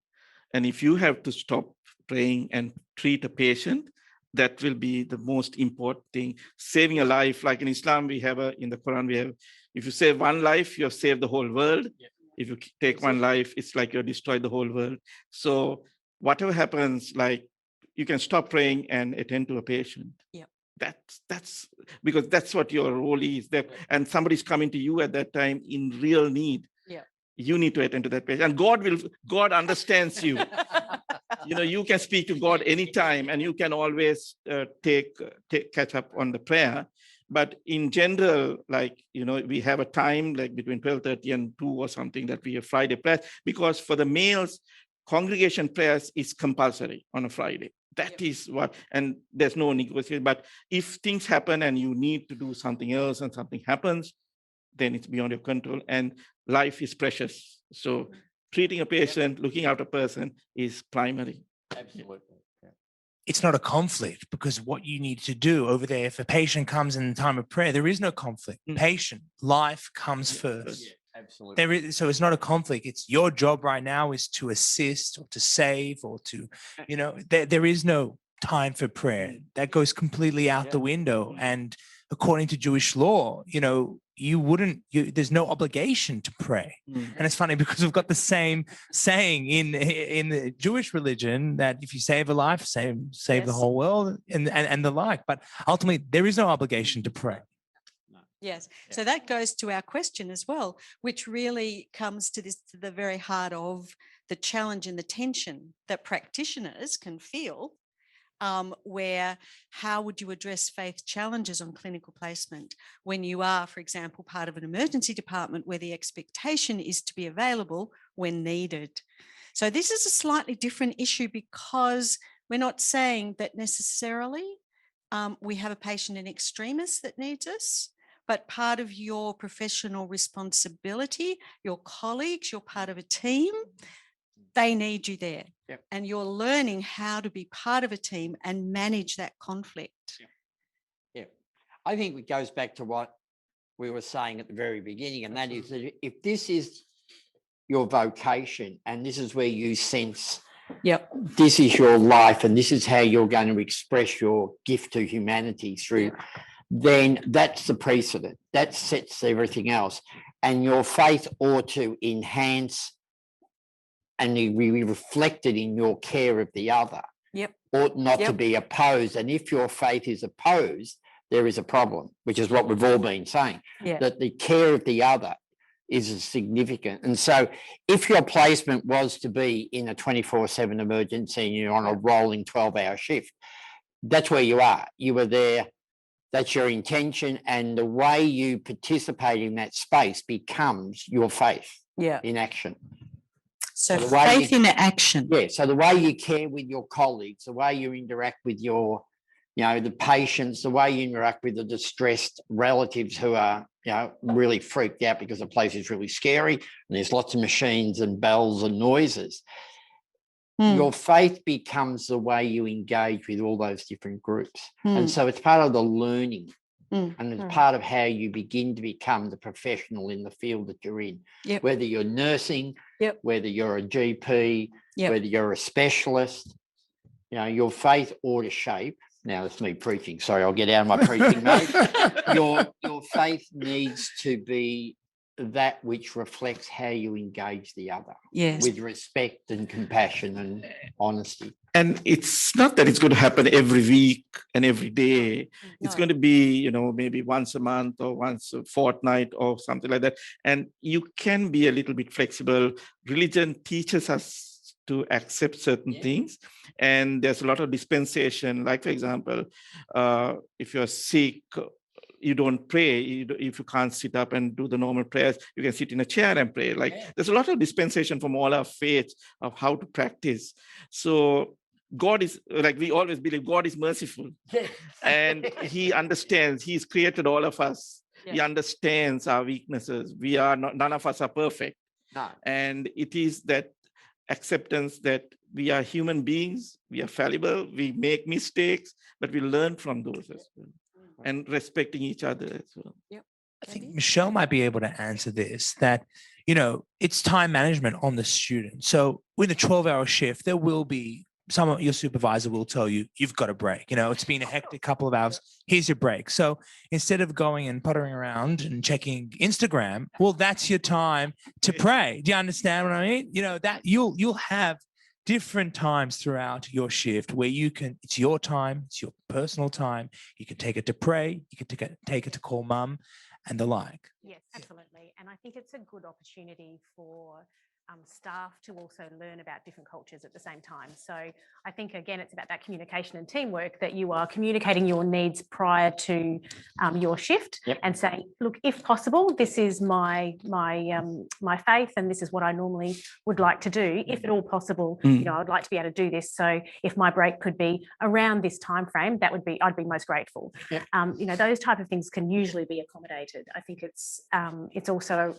S2: And if you have to stop praying and treat a patient, that will be the most important thing. Saving a life, like in Islam, in the Quran, we have, if you save one life, you have saved the whole world. If you take one life, it's like you destroyed the whole world. So whatever happens, like you can stop praying and attend to a patient. That's because that's what your role is. And somebody's coming to you at that time in real need. You need to attend to that patient. And God understands you. You can speak to God anytime, and you can always catch up on the prayer. But in general, we have a time like between 12:30 and 2 or something that we have Friday prayers, because for the males, congregation prayers is compulsory on a Friday. That is what, and there's no negotiation. But if things happen and you need to do something else and something happens, then it's beyond your control, and life is precious. So treating a patient, looking after a person is primary.
S5: Absolutely.
S3: It's not a conflict, because what you need to do over there, if a patient comes in the time of prayer, there is no conflict. Patient, life comes first.
S5: Absolutely.
S3: So it's not a conflict. It's your job right now is to assist or to save or to, there is no time for prayer. That goes completely out the window. And according to Jewish law, there's no obligation to pray. And it's funny because we've got the same saying in the Jewish religion that if you save a life, save the whole world and the like. But ultimately, there is no obligation to pray.
S1: Yes. So that goes to our question as well, which really comes to the very heart of the challenge and the tension that practitioners can feel where how would you address faith challenges on clinical placement when you are, for example, part of an emergency department where the expectation is to be available when needed. So this is a slightly different issue because we're not saying that necessarily we have a patient in extremis that needs us, but part of your professional responsibility, your colleagues, you're part of a team, they need you there.
S5: Yep.
S1: And you're learning how to be part of a team and manage that conflict.
S5: Yeah. I think it goes back to what we were saying at the very beginning, and that is that if this is your vocation and this is where you sense this is your life and this is how you're going to express your gift to humanity through, then that's the precedent. That sets everything else. And your faith ought to enhance and be reflected in your care of the other. Ought not to be opposed. And if your faith is opposed, there is a problem, which is what we've all been saying, that the care of the other is significant. And so if your placement was to be in a 24/7 emergency and you're on a rolling 12-hour shift, that's where you are. You were there. That's your intention. And the way you participate in that space becomes your faith in action.
S1: So faith in action.
S5: Yeah. So the way you care with your colleagues, the way you interact with your, the patients, the way you interact with the distressed relatives who are, really freaked out because the place is really scary and there's lots of machines and bells and noises. Your faith becomes the way you engage with all those different groups. And so it's part of the learning. And it's part of how you begin to become the professional in the field that you're in, whether you're nursing, whether you're a GP, whether you're a specialist, your faith ought to shape. Now it's me preaching. Sorry, I'll get out of my preaching mode. Your faith needs to be that which reflects how you engage the other with respect and compassion and honesty.
S2: And it's not that it's going to happen every week and every day. It's going to be, maybe once a month or once a fortnight or something like that. And you can be a little bit flexible. Religion teaches us to accept certain things. And there's a lot of dispensation. Like, for example, if you're sick, you don't pray. If you can't sit up and do the normal prayers, you can sit in a chair and pray. There's a lot of dispensation from all our faiths of how to practice. So God is, we always believe, God is merciful. And he understands. He's created all of us. He understands our weaknesses. None of us are perfect.
S5: No.
S2: And it is that acceptance that we are human beings, we are fallible, we make mistakes, but we learn from those as well. And respecting each other as well.
S3: I think Michelle might be able to answer this, that, it's time management on the student. So with a 12-hour shift, there will be your supervisor will tell you, you've got a break. It's been a hectic couple of hours. Here's your break. So instead of going and puttering around and checking Instagram, well, that's your time to pray. Do you understand what I mean? That you'll have different times throughout your shift where it's your time, it's your personal time. You can take it to pray, you can take it to call mum and the like.
S6: Yes, absolutely. And I think it's a good opportunity for staff to also learn about different cultures at the same time. So I think, again, it's about that communication and teamwork, that you are communicating your needs prior to your shift and saying, look, if possible, this is my faith and this is what I normally would like to do. If at all possible, I'd like to be able to do this. So if my break could be around this time frame, I'd be most grateful. Those type of things can usually be accommodated. I think it's also,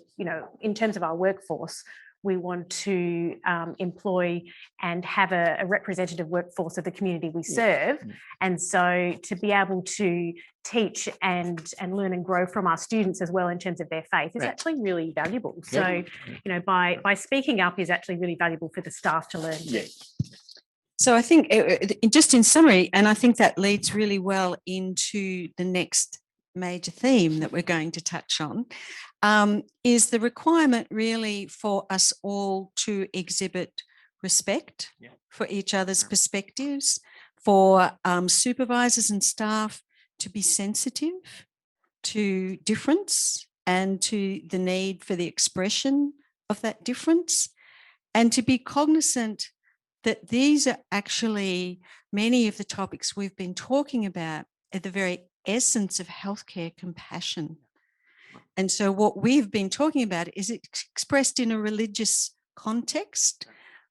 S6: in terms of our workforce, we want to employ and have a representative workforce of the community we serve. And so to be able to teach and learn and grow from our students as well in terms of their faith is actually really valuable. So, by speaking up is actually really valuable for the staff to learn.
S1: So I think, just in summary, and I think that leads really well into the next major theme that we're going to touch on, is the requirement really for us all to exhibit respect for each other's perspectives, for supervisors and staff to be sensitive to difference and to the need for the expression of that difference, and to be cognizant that these are actually many of the topics we've been talking about at the very essence of healthcare compassion. And so what we've been talking about is expressed in a religious context,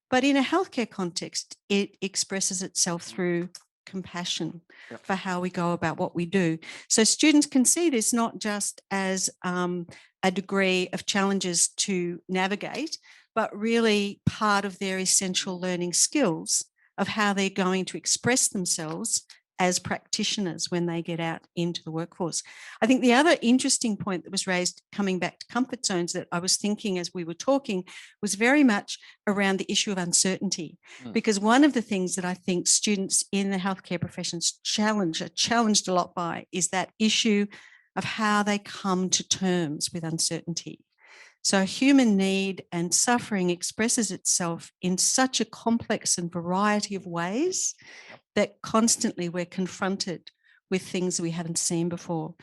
S1: but in a healthcare context, it expresses itself through compassion for how we go about what we do. So students can see this not just as a degree of challenges to navigate, but really part of their essential learning skills of how they're going to express themselves as practitioners when they get out into the workforce. I think the other interesting point that was raised coming back to comfort zones that I was thinking as we were talking was very much around the issue of uncertainty. Because one of the things that I think students in the healthcare professions are challenged a lot by is that issue of how they come to terms with uncertainty. So human need and suffering expresses itself in such a complex and variety of ways that constantly we're confronted with things we haven't seen before.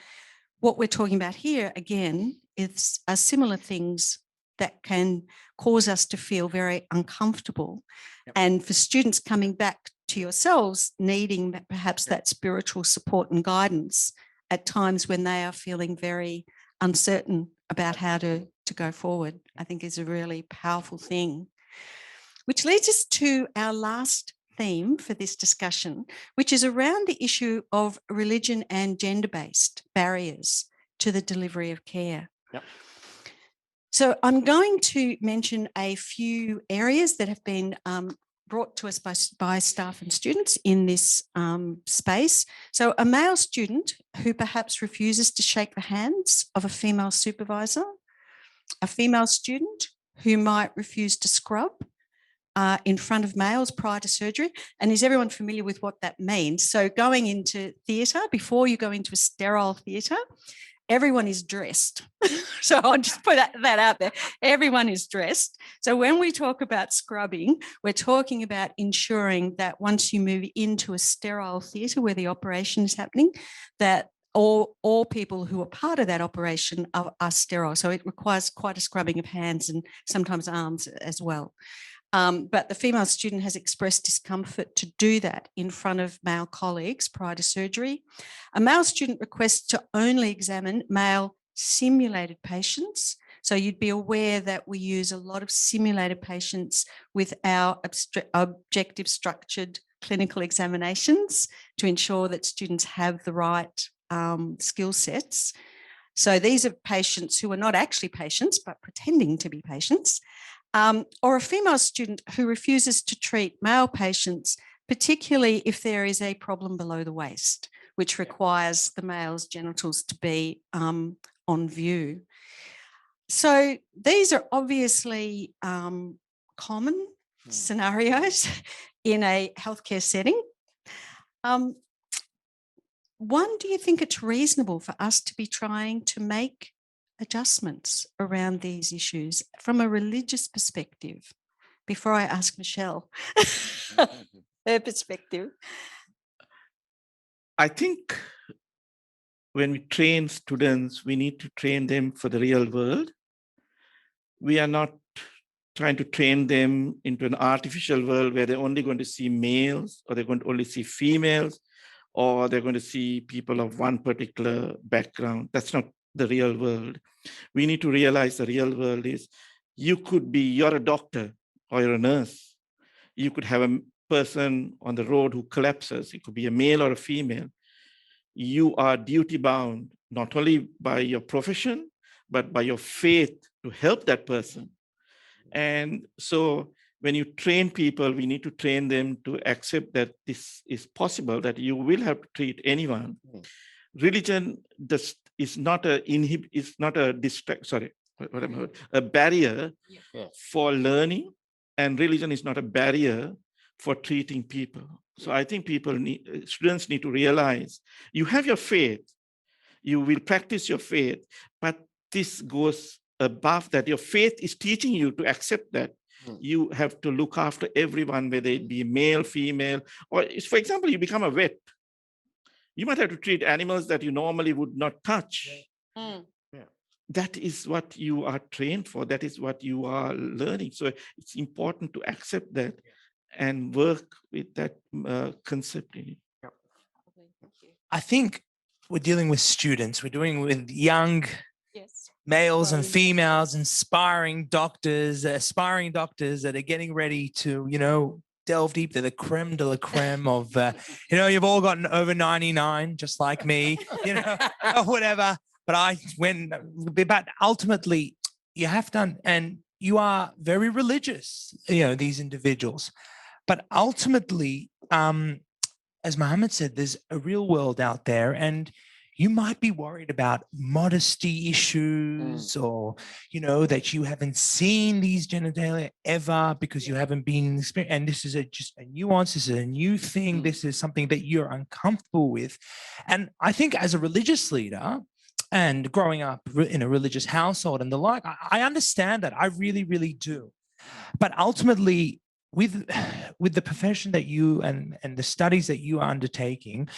S1: What we're talking about here, again, are similar things that can cause us to feel very uncomfortable. And for students coming back to yourselves, needing perhaps that spiritual support and guidance at times when they are feeling very uncertain about how to go forward, I think is a really powerful thing. Which leads us to our last theme for this discussion, which is around the issue of religion and gender-based barriers to the delivery of care. So I'm going to mention a few areas that have been brought to us by staff and students in this space. So a male student who perhaps refuses to shake the hands of a female supervisor, a female student who might refuse to scrub in front of males prior to surgery. And is everyone familiar with what that means? So going into theatre, before you go into a sterile theatre, everyone is dressed. So I'll just put that out there. Everyone is dressed. So when we talk about scrubbing, we're talking about ensuring that once you move into a sterile theatre where the operation is happening, that all people who are part of that operation are sterile. So it requires quite a scrubbing of hands and sometimes arms as well. But the female student has expressed discomfort to do that in front of male colleagues prior to surgery. A male student requests to only examine male simulated patients. So you'd be aware that we use a lot of simulated patients with our objective structured clinical examinations to ensure that students have the right skill sets. So these are patients who are not actually patients, but pretending to be patients. Or a female student who refuses to treat male patients, particularly if there is a problem below the waist, which requires the male's genitals to be on view. So these are obviously common scenarios in a healthcare setting. One, do you think it's reasonable for us to be trying to make adjustments around these issues from a religious perspective? Before I ask Michelle her perspective.
S2: I think when we train students, we need to train them for the real world. We are not trying to train them into an artificial world where they're only going to see males, or they're going to only see females, or they're going to see people of one particular background. That's not the real world. We need to realize the real world is you're a doctor or you're a nurse. You could have a person on the road who collapses. It could be a male or a female. You are duty bound, not only by your profession, but by your faith to help that person. And so when you train people, we need to train them to accept that this is possible, that you will have to treat anyone. Religion is not a barrier for learning, and religion is not a barrier for treating people. So I think students need to realize you have your faith, you will practice your faith, but this goes above that. Your faith is teaching you to accept that you have to look after everyone, whether it be male, female, or for example, you become a vet. You might have to treat animals that you normally would not touch. That is what you are trained for. That is what you are learning. So it's important to accept that and work with that concept in it.
S3: I think we're dealing with students. We're dealing with young
S1: Yes.
S3: males and
S1: Aspiring
S3: females, aspiring doctors that are getting ready to, delve deep. They're the creme de la creme of, you've all gotten over 99, just like me, or whatever. But ultimately you have done, and you are very religious, these individuals. But ultimately, as Muhammad said, there's a real world out there, and you might be worried about modesty issues or, that you haven't seen these genitalia ever because you haven't been experienced. And this is just a nuance. This is a new thing. This is something that you're uncomfortable with. And I think as a religious leader and growing up in a religious household and the like, I understand that. I really, really do. But ultimately, with the profession that you and the studies that you are undertaking,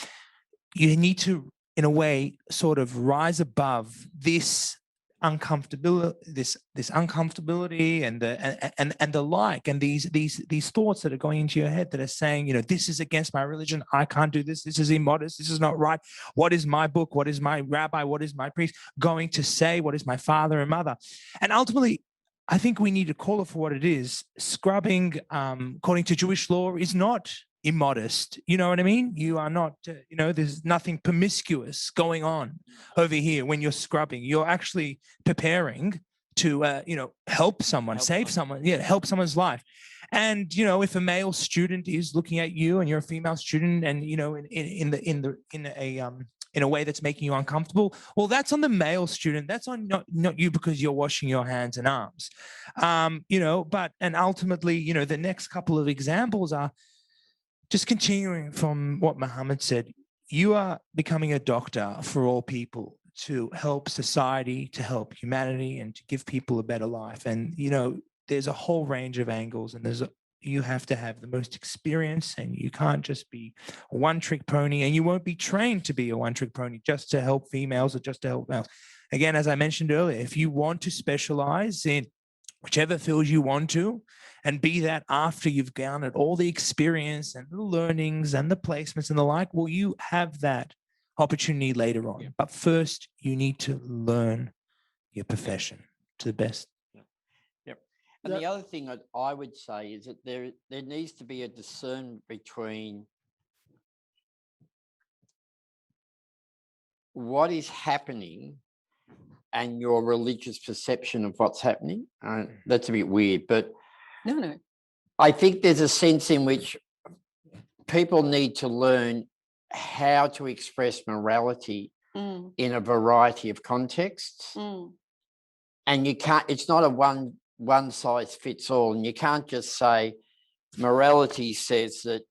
S3: you need to, in a way, sort of rise above this uncomfortability, this uncomfortability and the like, and these thoughts that are going into your head that are saying, this is against my religion, I can't do this, this is immodest, this is not right. What is my book? What is my rabbi? What is my priest going to say? What is my father and mother? And ultimately, I think we need to call it for what it is. Scrubbing, according to Jewish law, is not immodest. You know what I mean? You are not, there's nothing promiscuous going on over here when you're scrubbing. You're actually preparing to, help someone, save someone, help someone's life. And, if a male student is looking at you and you're a female student and, in a way that's making you uncomfortable, well, that's on the male student. That's on not you because you're washing your hands and arms. And ultimately, the next couple of examples are just continuing from what Muhammad said. You are becoming a doctor for all people to help society, to help humanity, and to give people a better life. And, there's a whole range of angles, and you have to have the most experience, and you can't just be a one-trick pony, and you won't be trained to be a one-trick pony just to help females or just to help males. Again, as I mentioned earlier, if you want to specialize in whichever field you want to, and be that after you've garnered all the experience and the learnings and the placements and the like, well, you have that opportunity later on. Yeah. But first, you need to learn your profession to the best.
S5: And the other thing that I would say is that there needs to be a discernment between what is happening and your religious perception of what's happening. That's a bit weird, but
S1: no.
S5: I think there's a sense in which people need to learn how to express morality in a variety of contexts. And you can't, it's not a one size fits all, and you can't just say morality says that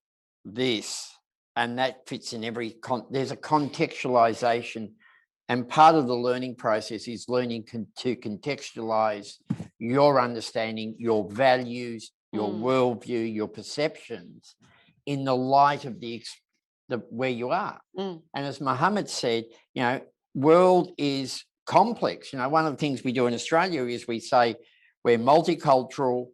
S5: this and that fits in every there's a contextualization, and part of the learning process is learning to contextualize your understanding, your values, your worldview, your perceptions in the light of the where you are. And as Muhammad said, world is complex. One of the things we do in Australia is we say we're multicultural,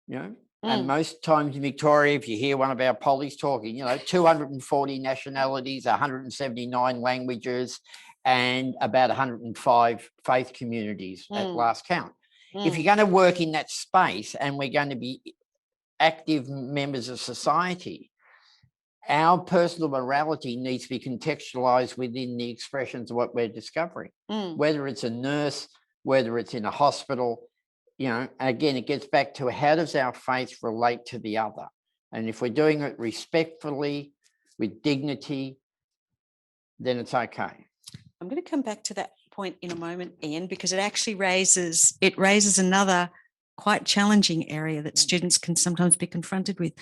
S5: and most times in Victoria, if you hear one of our pollies talking, 240 nationalities, 179 languages, and about 105 faith communities at last count. If you're going to work in that space and we're going to be active members of society, our personal morality needs to be contextualized within the expressions of what we're discovering, whether it's a nurse, whether it's in a hospital. Again, it gets back to how does our faith relate to the other? And if we're doing it respectfully, with dignity, then it's okay.
S1: I'm going to come back to that point in a moment, Ian, because it actually raises another quite challenging area that students can sometimes be confronted with.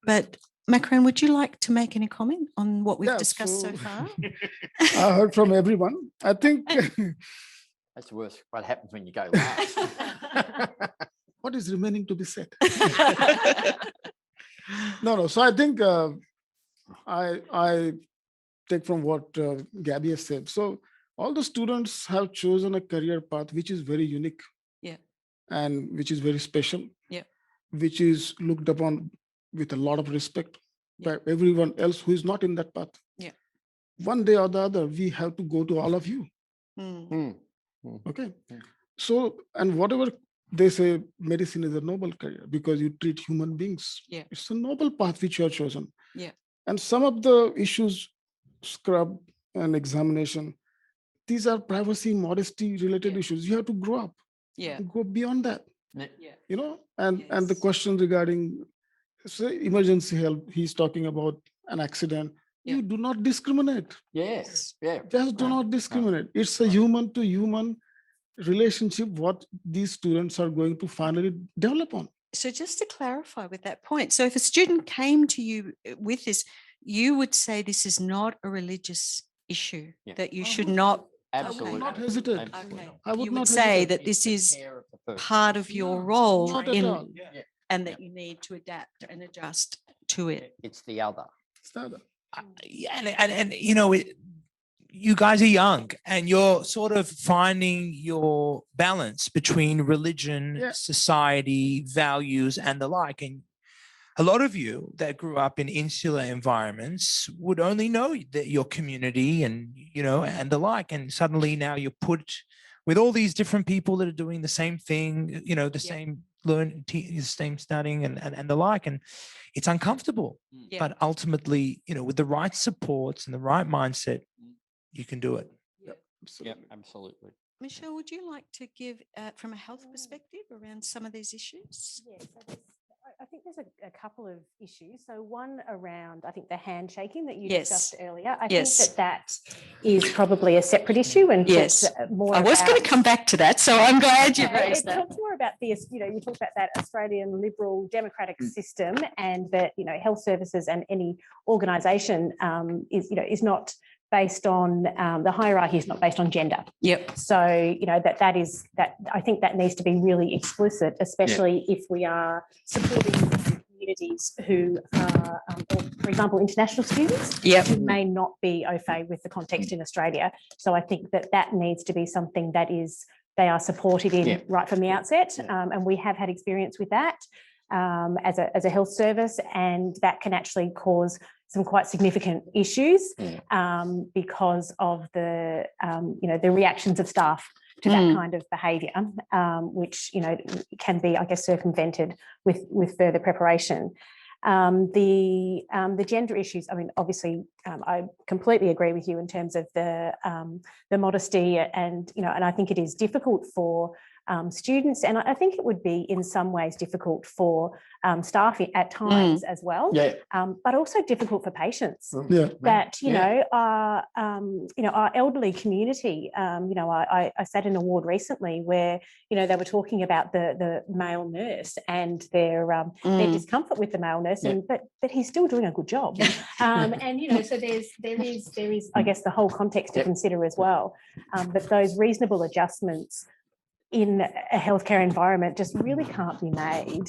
S1: But Makran, would you like to make any comment on what we've discussed so far?
S4: I heard from everyone. I think
S5: that's worse. What happens when you go last?
S4: What is remaining to be said? No. So I think I take from what Gabby has said. So all the students have chosen a career path which is very unique, and which is very special, which is looked upon with a lot of respect
S1: Yeah.
S4: by everyone else who is not in that path.
S1: Yeah.
S4: One day or the other, we have to go to all of you.
S1: Mm.
S4: Okay.
S5: Mm.
S4: So, and whatever they say, medicine is a noble career because you treat human beings.
S1: Yeah.
S4: It's a noble path which you have chosen.
S1: Yeah.
S4: And some of the issues, scrub and examination, these are privacy, modesty related
S1: Yeah.
S4: issues. You have to grow up,
S1: Yeah.
S4: go beyond that,
S1: Yeah.
S4: and the
S1: Yes.
S4: question regarding, say, emergency help, he's talking about an accident.
S1: Yeah.
S4: You do not discriminate.
S5: Yes. Yeah.
S4: Just do
S5: No,
S4: not
S5: no.
S4: discriminate. It's a human to human relationship, what these students are going to finally develop on.
S1: So just to clarify with that point, so if a student came to you with this, you would say this is not a religious issue,
S5: Yeah.
S1: that you
S4: I
S1: should
S4: would-
S1: not.
S5: Absolutely.
S4: I would not hesitate.
S5: Absolutely.
S1: Okay.
S4: I would
S1: You
S4: not
S1: would say
S4: hesitate.
S1: that this
S5: It's the
S1: is
S5: care of the person.
S1: part of your
S4: No,
S1: role
S4: not at all.
S1: and that you need to adapt and adjust to it.
S5: It's the other.
S4: It's the other.
S3: Yeah, and you know, you guys are young and you're sort of finding your balance between religion,
S4: Yeah.
S3: society, values, and the like. And a lot of you that grew up in insular environments would only know that your community and, you know, and the like. And suddenly now you're put with all these different people that are doing the same thing, you know, the
S1: Yeah.
S3: same the same studying and the like. And it's uncomfortable.
S1: Yeah.
S3: But ultimately, you know, with the right supports and the right mindset, you can do it.
S5: Yeah,
S4: Absolutely.
S5: absolutely.
S1: Michelle, would you like to give from a health perspective around some of these issues?
S6: Yeah, so I think there's a couple of issues. So one around, I think, the handshaking that you
S1: Yes.
S6: discussed earlier. I
S1: Yes.
S6: think that is probably a separate issue and
S1: Yes.
S6: talks more
S1: I was going to
S6: about-
S1: come back to that, so I'm glad you
S6: Okay,
S1: raised
S6: it
S1: that.
S6: talks more about this, you know, you talk about that Australian liberal democratic system and that, you know, health services and any organisation is not based on the hierarchy is not based on gender.
S1: Yep.
S6: So, you know, that I think that needs to be really explicit, especially if we are supporting communities who are, or, for example, international students
S1: Yep.
S6: who may not be au fait with the context in Australia. So I think that needs to be something that they are supported in right from the outset. And we have had experience with that as a health service, and that can actually cause some quite significant issues because of the reactions of staff to that kind of behaviour, which, you know, can be, I guess, circumvented with further preparation. The gender issues, I mean, obviously, I completely agree with you in terms of the modesty and, you know, and I think it is difficult for students, and I think it would be in some ways difficult for staff at times as well, but also difficult for patients that, you know, our elderly community. You know, I sat in a ward recently where, you know, they were talking about the male nurse and their discomfort with the male nurse, but he's still doing a good job. And, you know, so there is, I guess, the whole context to consider as well. But those reasonable adjustments in a healthcare environment just really can't be made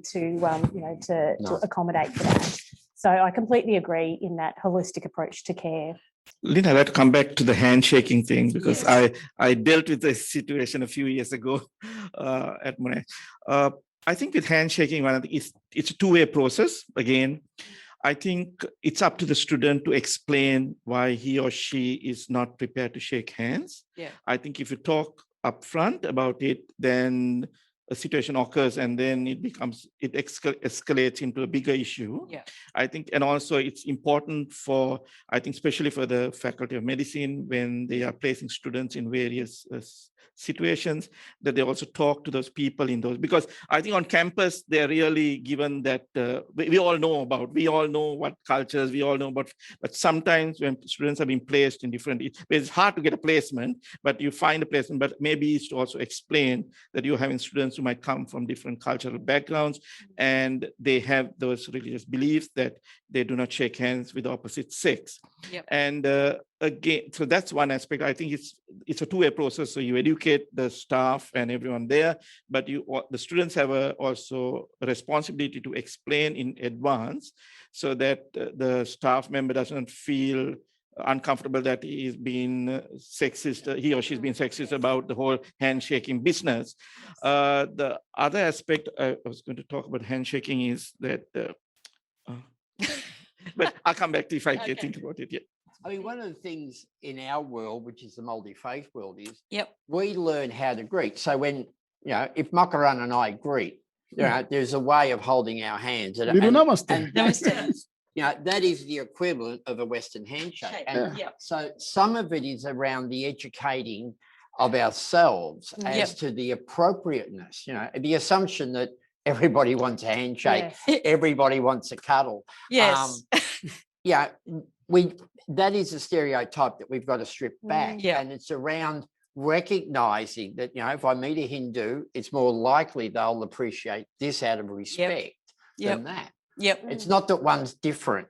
S6: to accommodate for that. So I completely agree in that holistic approach to care.
S2: Lynn, I'd like to come back to the handshaking thing because
S1: Yes.
S2: I dealt with this situation a few years ago at Monash. I think with handshaking, it's a two-way process. Again, I think it's up to the student to explain why he or she is not prepared to shake hands.
S1: Yeah.
S2: I think if you talk upfront about it, then a situation occurs and then it escalates into a bigger issue.
S1: Yeah.
S2: I think, and also it's important for, I think, especially for the Faculty of Medicine, when they are placing students in various situations, that they also talk to those people in those, because I think on campus, they're really given that we all know what cultures, we all know about, but sometimes when students are being placed in different, it's hard to get a placement, but you find a placement, but maybe it's to also explain that you're having students who might come from different cultural backgrounds and they have those religious beliefs that they do not shake hands with the opposite sex.
S1: Yep.
S2: And again, so that's one aspect. I think it's a two-way process. So you educate the staff and everyone there, but the students have also a responsibility to explain in advance so that the staff member doesn't feel uncomfortable that he's been sexist, he or she's been sexist about the whole handshaking business. The other aspect I was going to talk about handshaking is that, but I'll come back to if I can think about it. Yeah.
S5: I mean, one of the things in our world, which is the multi-faith world, is
S1: Yep.
S5: we learn how to greet. So when, if Makaran and I greet, there's a way of holding our hands. And
S1: Namaste.
S5: That is the equivalent of a Western handshake. And so some of it is around the educating of ourselves as to the appropriateness, the assumption that everybody wants a handshake, everybody wants a cuddle.
S1: Yes.
S5: That is a stereotype that we've got to strip back. And it's around recognizing that, if I meet a Hindu, it's more likely they'll appreciate this out of respect than that. It's not that one's different.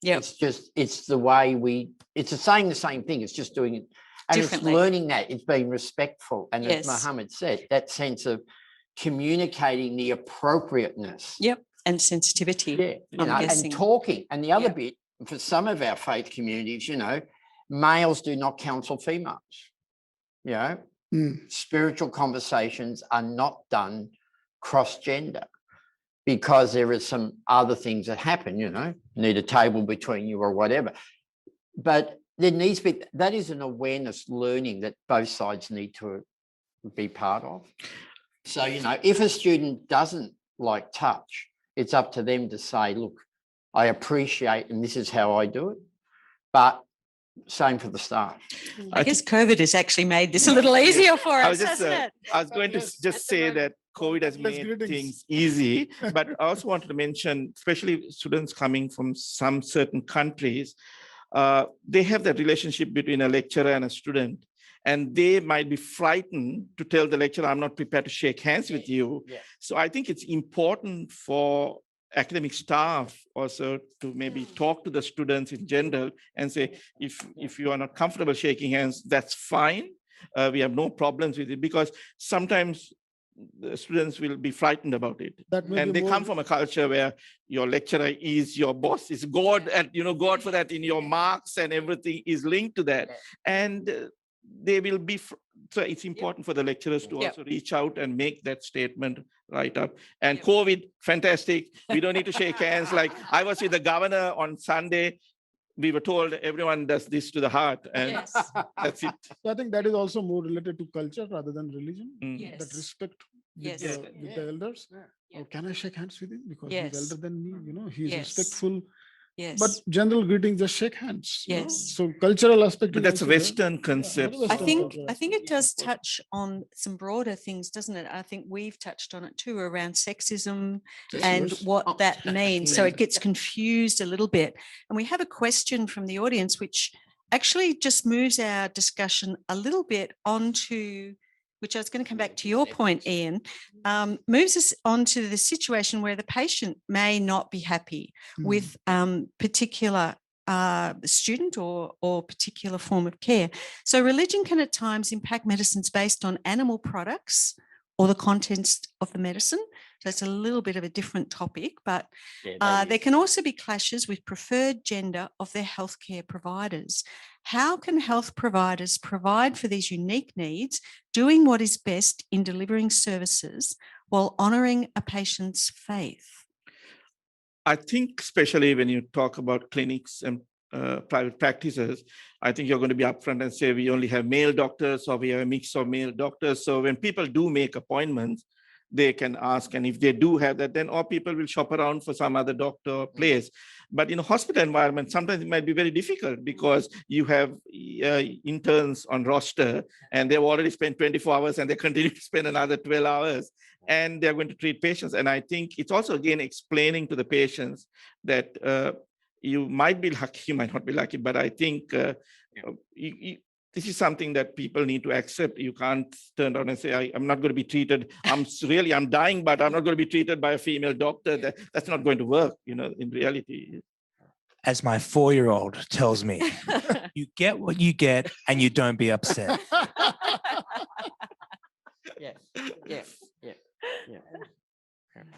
S5: It's just, it's the way it's saying the same thing. It's just doing it. And it's learning that. It's being respectful. And as Mohammed said, that sense of communicating the appropriateness.
S1: And sensitivity.
S5: And talking. And the other bit, for some of our faith communities, males do not counsel females. Spiritual conversations are not done cross-gender because there are some other things that happen, need a table between you or whatever. But there needs to be, that is an awareness learning that both sides need to be part of. So, if a student doesn't like touch, it's up to them to say, look, I appreciate, and this is how I do it, but same for the staff.
S1: I guess COVID has actually made this a little easier for us, hasn't it?
S2: I was going to just say that COVID has made things easy, but I also wanted to mention, especially students coming from some certain countries, they have that relationship between a lecturer and a student, and they might be frightened to tell the lecturer, I'm not prepared to shake hands with you. So I think it's important for academic staff also to maybe talk to the students in general and say, if you are not comfortable shaking hands, that's fine. We have no problems with it, because sometimes the students will be frightened about it. And they come from a culture where your lecturer is your boss, is God, and God for that in your marks and everything is linked to that. And they will be, so it's important for the lecturers to also reach out and make that statement right up. And COVID, fantastic. We don't need to shake hands. Like I was with the governor on Sunday. We were told everyone does this to the heart, and that's it.
S4: So I think that is also more related to culture rather than religion. That respect with the elders. Or can I shake hands with him because he's elder than me? He's respectful. But general greeting, just shake hands. So cultural aspect.
S2: But that's a Western concept.
S1: I think it does touch on some broader things, doesn't it? I think we've touched on it too, around sexism and what that means. So it gets confused a little bit. And we have a question from the audience, which actually just moves our discussion a little bit onto, which I was going to come back to your point, Ian, moves us on to the situation where the patient may not be happy with particular student or particular form of care. So religion can at times impact medicines based on animal products or the contents of the medicine. So it's a little bit of a different topic, but there can also be clashes with preferred gender of their healthcare providers. How can health providers provide for these unique needs, doing what is best in delivering services while honouring a patient's faith?
S2: I think especially when you talk about clinics and private practices, I think you're going to be upfront and say we only have male doctors or we have a mix of male doctors. So when people do make appointments, they can ask, and if they do have that, then or people will shop around for some other doctor or place. But in a hospital environment, sometimes it might be very difficult because you have interns on roster and they've already spent 24 hours and they continue to spend another 12 hours and they're going to treat patients. And I think it's also, again, explaining to the patients that you might be lucky, you might not be lucky, but I think this is something that people need to accept. You can't turn around and say, I'm not going to be treated. I'm dying, but I'm not going to be treated by a female doctor. That's not going to work, in reality.
S3: As my 4-year-old tells me, you get what you get and you don't be upset.
S5: Yeah.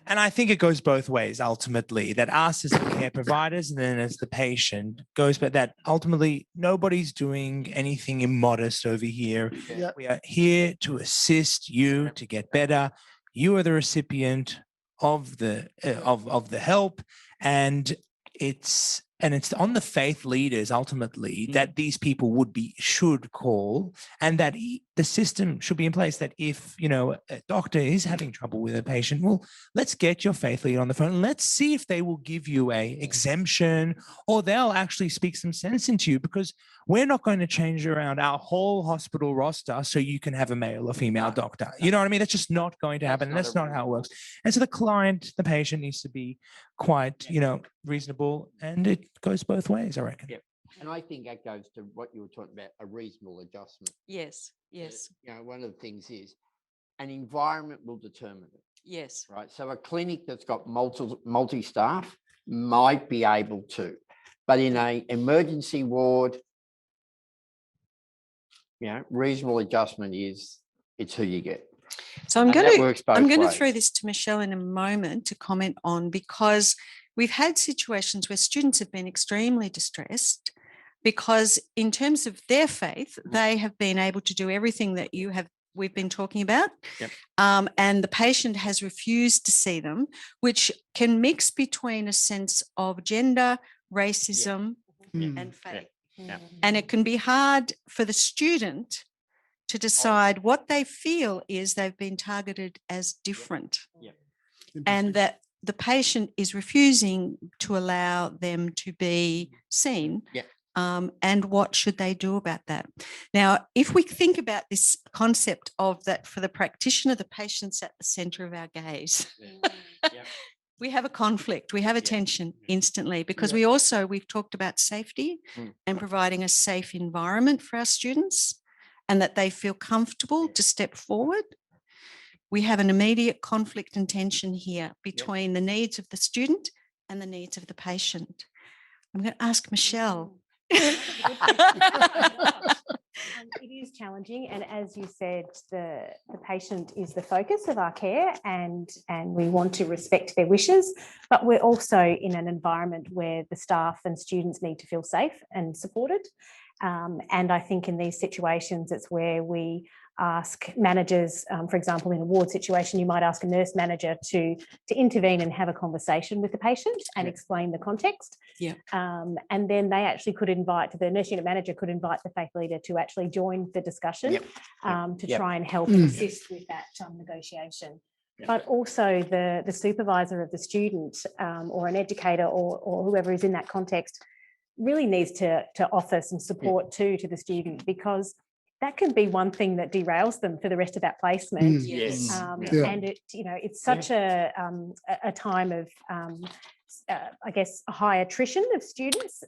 S3: And I think it goes both ways ultimately, that us as the care providers and then as the patient goes, but that ultimately nobody's doing anything immodest over here.
S4: Yeah.
S3: We are here to assist you to get better. You are the recipient of the help, and it's on the faith leaders ultimately that these people should call, and that the system should be in place that if, a doctor is having trouble with a patient, well, let's get your faith leader on the phone and let's see if they will give you a exemption, or they'll actually speak some sense into you, because we're not going to change around our whole hospital roster so you can have a male or female doctor. You know what I mean? That's just not going to happen. That's not how it works. And so the patient needs to be quite, reasonable, and it goes both ways, I reckon.
S5: Yeah. And I think that goes to what you were talking about, a reasonable adjustment.
S1: Yes.
S5: One of the things is an environment will determine it.
S1: Yes.
S5: Right. So a clinic that's got multi-staff might be able to, but in an emergency ward, reasonable adjustment it's who you get.
S1: So I'm going to throw this to Michelle in a moment to comment on, because we've had situations where students have been extremely distressed because in terms of their faith, they have been able to do everything that we've been talking about.
S5: Yep.
S1: And the patient has refused to see them, which can mix between a sense of gender, racism, and faith.
S5: Yeah.
S1: And it can be hard for the student to decide what they feel is they've been targeted as different, and that the patient is refusing to allow them to be seen. And what should they do about that? Now, if we think about this concept of that for the practitioner, the patient's at the centre of our gaze. We have a conflict, we have a tension instantly, because we've talked about safety and providing a safe environment for our students, and that they feel comfortable to step forward. We have an immediate conflict and tension here between the needs of the student and the needs of the patient. I'm going to ask Michelle.
S6: It is challenging, and as you said, the patient is the focus of our care, and we want to respect their wishes, but we're also in an environment where the staff and students need to feel safe and supported. And I think in these situations, it's where we ask managers, for example, in a ward situation, you might ask a nurse manager to intervene and have a conversation with the patient and explain the context. And then they actually the nurse unit manager could invite the faith leader to actually join the discussion to try and help and assist with that negotiation. But also the supervisor of the student or an educator or whoever is in that context really needs to offer some support to the student, because that can be one thing that derails them for the rest of that placement. And it's such a time of I guess a high attrition of students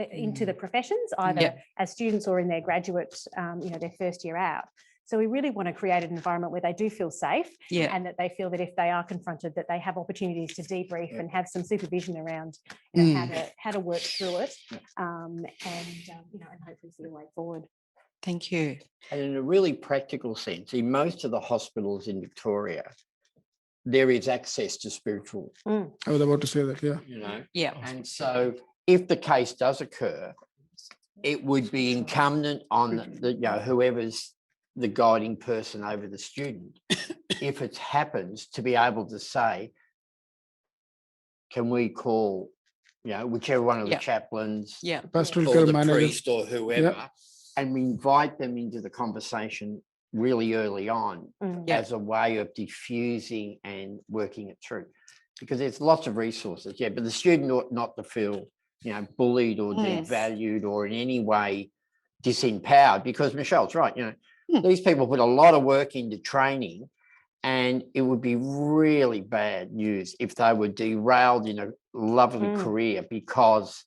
S6: into the professions, either as students or in their graduate, their first year out. So we really want to create an environment where they do feel safe, and that they feel that if they are confronted, that they have opportunities to debrief and have some supervision around how to work through it, and hopefully see a way forward.
S1: Thank you.
S5: And in a really practical sense, in most of the hospitals in Victoria, there is access to spiritual.
S4: I was about to say that,
S5: And so if the case does occur, it would be incumbent on whoever's the guiding person over the student, if it happens, to be able to say, can we call, whichever one of the chaplains,
S4: pastoral
S5: or
S4: care
S5: the
S4: manager,
S5: priest or whoever, and we invite them into the conversation really early on as a way of diffusing and working it through. Because there's lots of resources, but the student ought not to feel, bullied or devalued or in any way disempowered, because Michelle's right, these people put a lot of work into training, and it would be really bad news if they were derailed in a lovely career because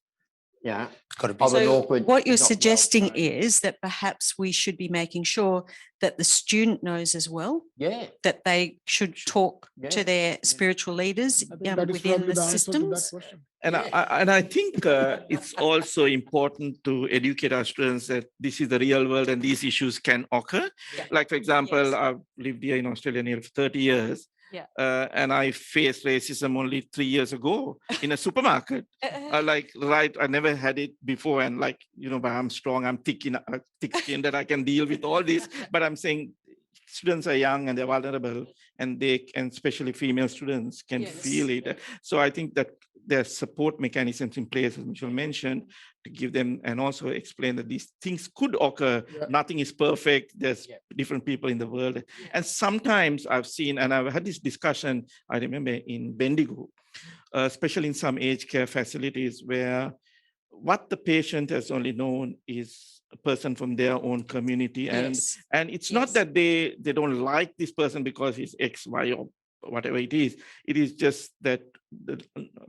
S1: what you're suggesting is that perhaps we should be making sure that the student knows as well that they should talk to their spiritual leaders within the systems.
S2: And I think it's also important to educate our students that this is the real world and these issues can occur. Like, for example, I've lived here in Australia nearly 30 years.
S1: Yeah.
S2: And I faced racism only 3 years ago in a supermarket. I never had it before. And but I'm strong, I'm thick-skinned that I can deal with all this. But I'm saying students are young and they're vulnerable, and especially female students can feel it. So I think that there are support mechanisms in place, as Michelle mentioned, to give them and also explain that these things could occur. Nothing is perfect. There's different people in the world. And sometimes I've seen, and I've had this discussion, I remember in Bendigo, especially in some aged care facilities, where what the patient has only known is a person from their own community. And it's not that they don't like this person because he's X, Y, or whatever it is. It is just that the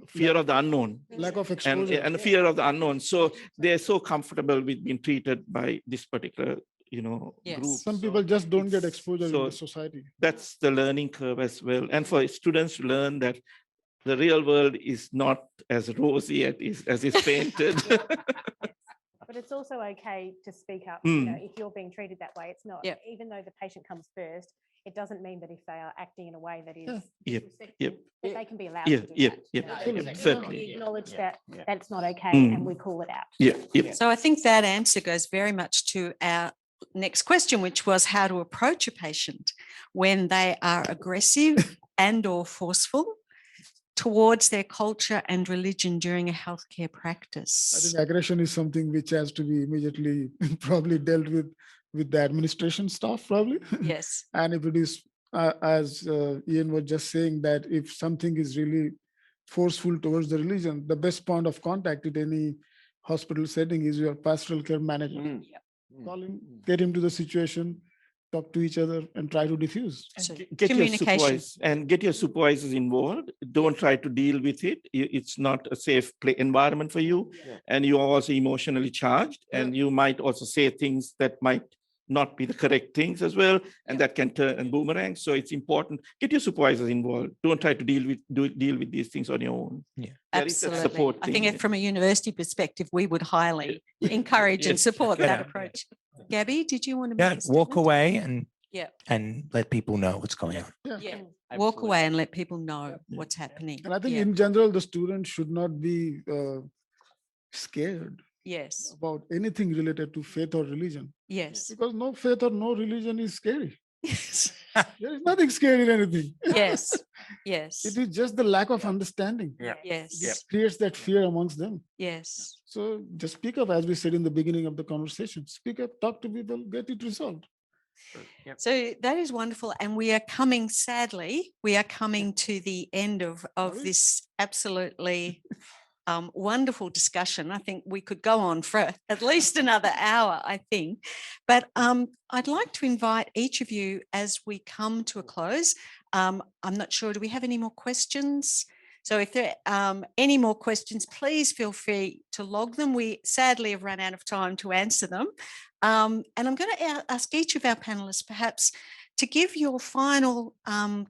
S2: fear of the unknown.
S4: Lack of exposure.
S2: And fear of the unknown. So they're so comfortable with being treated by this particular group.
S4: Some people just don't get exposure in the society.
S2: That's the learning curve as well. And for students to learn that the real world is not as rosy as it's painted.
S6: But it's also okay to speak up. If you're being treated that way, it's not, even though the patient comes first, it doesn't mean that if they are acting in a way that is disrespectful, that they can be allowed to do that.
S2: Certainly.
S6: We acknowledge that that's not okay and we call it out.
S1: So I think that answer goes very much to our next question, which was how to approach a patient when they are aggressive and or forceful towards their culture and religion during a healthcare practice.
S4: I think aggression is something which has to be immediately probably dealt with the administration staff, probably.
S1: Yes.
S4: And if it is, as Ian was just saying, that if something is really forceful towards the religion, the best point of contact in any hospital setting is your pastoral care manager. Call him, get him to the situation, talk to each other, and try to diffuse.
S1: So
S2: Get
S1: communication.
S2: get your supervisors involved. Don't try to deal with it. It's not a safe environment for you. And you are also emotionally charged, and you might also say things that might not be the correct things as well, and that can turn and boomerang. So it's important. Get your supervisors involved. Don't try to deal with these things on your own.
S1: Absolutely.
S2: Support
S1: I think from a university perspective, we would highly encourage and support that approach. Gabby, did you want to make a
S3: walk
S1: statement?
S3: away and let people know what's going on.
S1: Walk away and let people know what's happening.
S4: And I think in general, the student should not be scared about anything related to faith or religion. Because no faith or no religion is scary. There is nothing scary in anything. It is just the lack of understanding. It creates that fear amongst them. So just speak up, as we said in the beginning of the conversation. Speak up, talk to people, get it resolved.
S1: So that is wonderful. And we are coming, sadly, to the end of this absolutely wonderful discussion. I think we could go on for at least another hour, I think. But I'd like to invite each of you as we come to a close. I'm not sure, do we have any more questions? So if there are any more questions, please feel free to log them. We sadly have run out of time to answer them. And I'm going to ask each of our panelists perhaps to give your final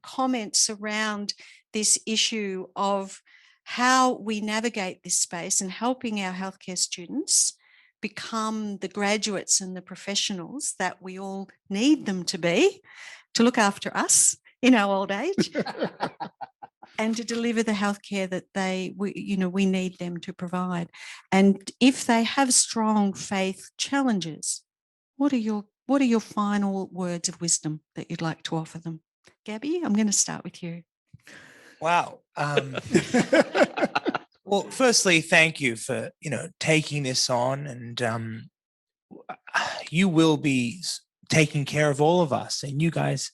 S1: comments around this issue of how we navigate this space and helping our healthcare students become the graduates and the professionals that we all need them to be to look after us in our old age and to deliver the healthcare that we need them to provide. And if they have strong faith challenges, what are your final words of wisdom that you'd like to offer them? Gabby, I'm going to start with you.
S3: Wow. Well, firstly, thank you for, taking this on, and you will be taking care of all of us, and you guys,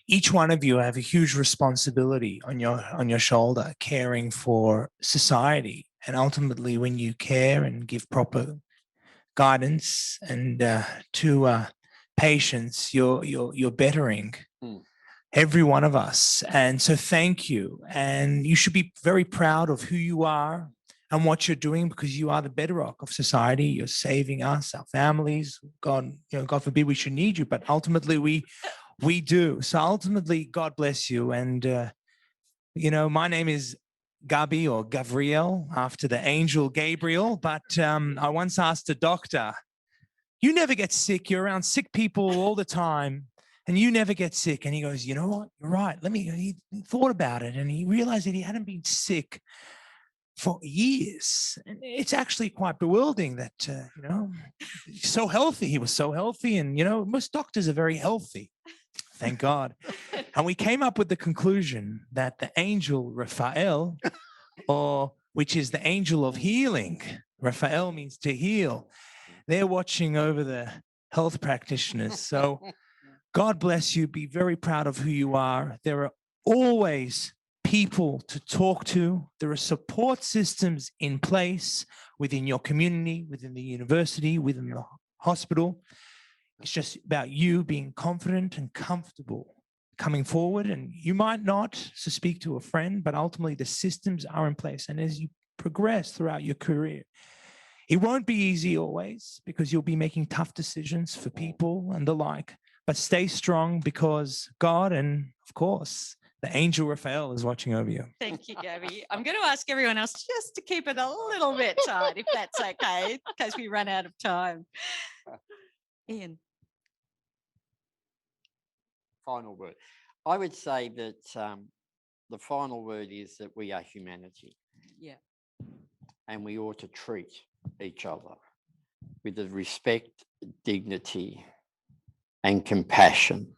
S3: each one of you have a huge responsibility on your shoulder, caring for society. And ultimately, when you care and give proper guidance and to patients, you're bettering every one of us. And so thank you. And you should be very proud of who you are and what you're doing, because you are the bedrock of society. You're saving us, our families. God forbid we should need you, but ultimately we do. So ultimately, God bless you. And, my name is Gabi or Gavriel, after the angel Gabriel. But I once asked a doctor, you never get sick. You're around sick people all the time. and you never get sick. And he goes, you know what? You're right. He thought about it and he realized that he hadn't been sick for years. And it's actually quite bewildering that, he's so healthy. He was so healthy. And, most doctors are very healthy. Thank God. And we came up with the conclusion that the angel Raphael, which is the angel of healing, Raphael means to heal, they're watching over the health practitioners. So God bless you. Be very proud of who you are. There are always people to talk to. There are support systems in place within your community, within the university, within the hospital. It's just about you being confident and comfortable coming forward. And you might not speak to a friend, but ultimately the systems are in place. And as you progress throughout your career, it won't be easy always because you'll be making tough decisions for people and the like, but stay strong because God and, of course, the angel Raphael is watching over you.
S1: Thank you, Gabby. I'm going to ask everyone else just to keep it a little bit tight, if that's okay, in case we run out of time. Ian.
S5: Final word. I would say that the final word is that we are humanity.
S1: Yeah.
S5: And we ought to treat each other with the respect, dignity, and compassion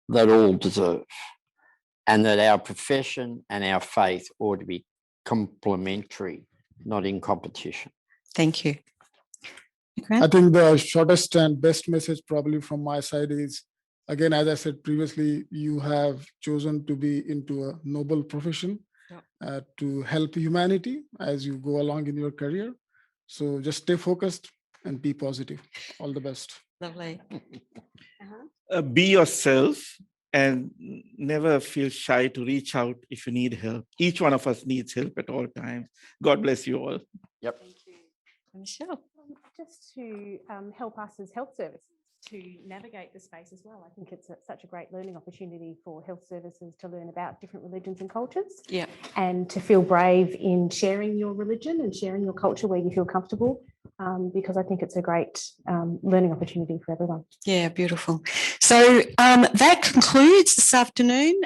S5: that all deserve, and that our profession and our faith ought to be complementary, not in competition.
S1: Thank you.
S4: I think the shortest and best message probably from my side is, again, as I said previously, you have chosen to be into a noble profession to help humanity as you go along in your career. So just stay focused and be positive. All the best.
S1: Lovely.
S2: Be yourself and never feel shy to reach out if you need help. Each one of us needs help at all times. God bless you all.
S5: Yep.
S1: Thank you. Michelle.
S6: Just to help us as health services to navigate the space as well. I think it's such a great learning opportunity for health services to learn about different religions and cultures.
S1: Yeah.
S6: And to feel brave in sharing your religion and sharing your culture where you feel comfortable, because I think it's a great learning opportunity for everyone.
S1: Yeah, beautiful. So that concludes this afternoon.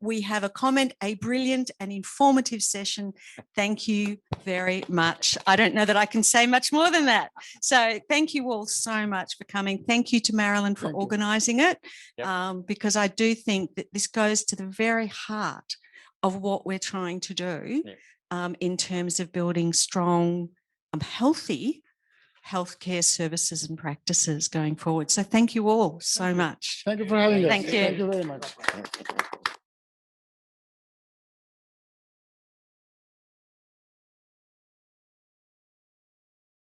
S1: We have a comment, a brilliant and informative session. Thank you very much. I don't know that I can say much more than that. So thank you all so much for coming. Thank you to Marilyn for organising it, because I do think that this goes to the very heart of what we're trying to do in terms of building strong, healthy healthcare services and practices going forward. So thank you all so much.
S4: Thank you for having us.
S1: Thank you.
S4: Thank you very much.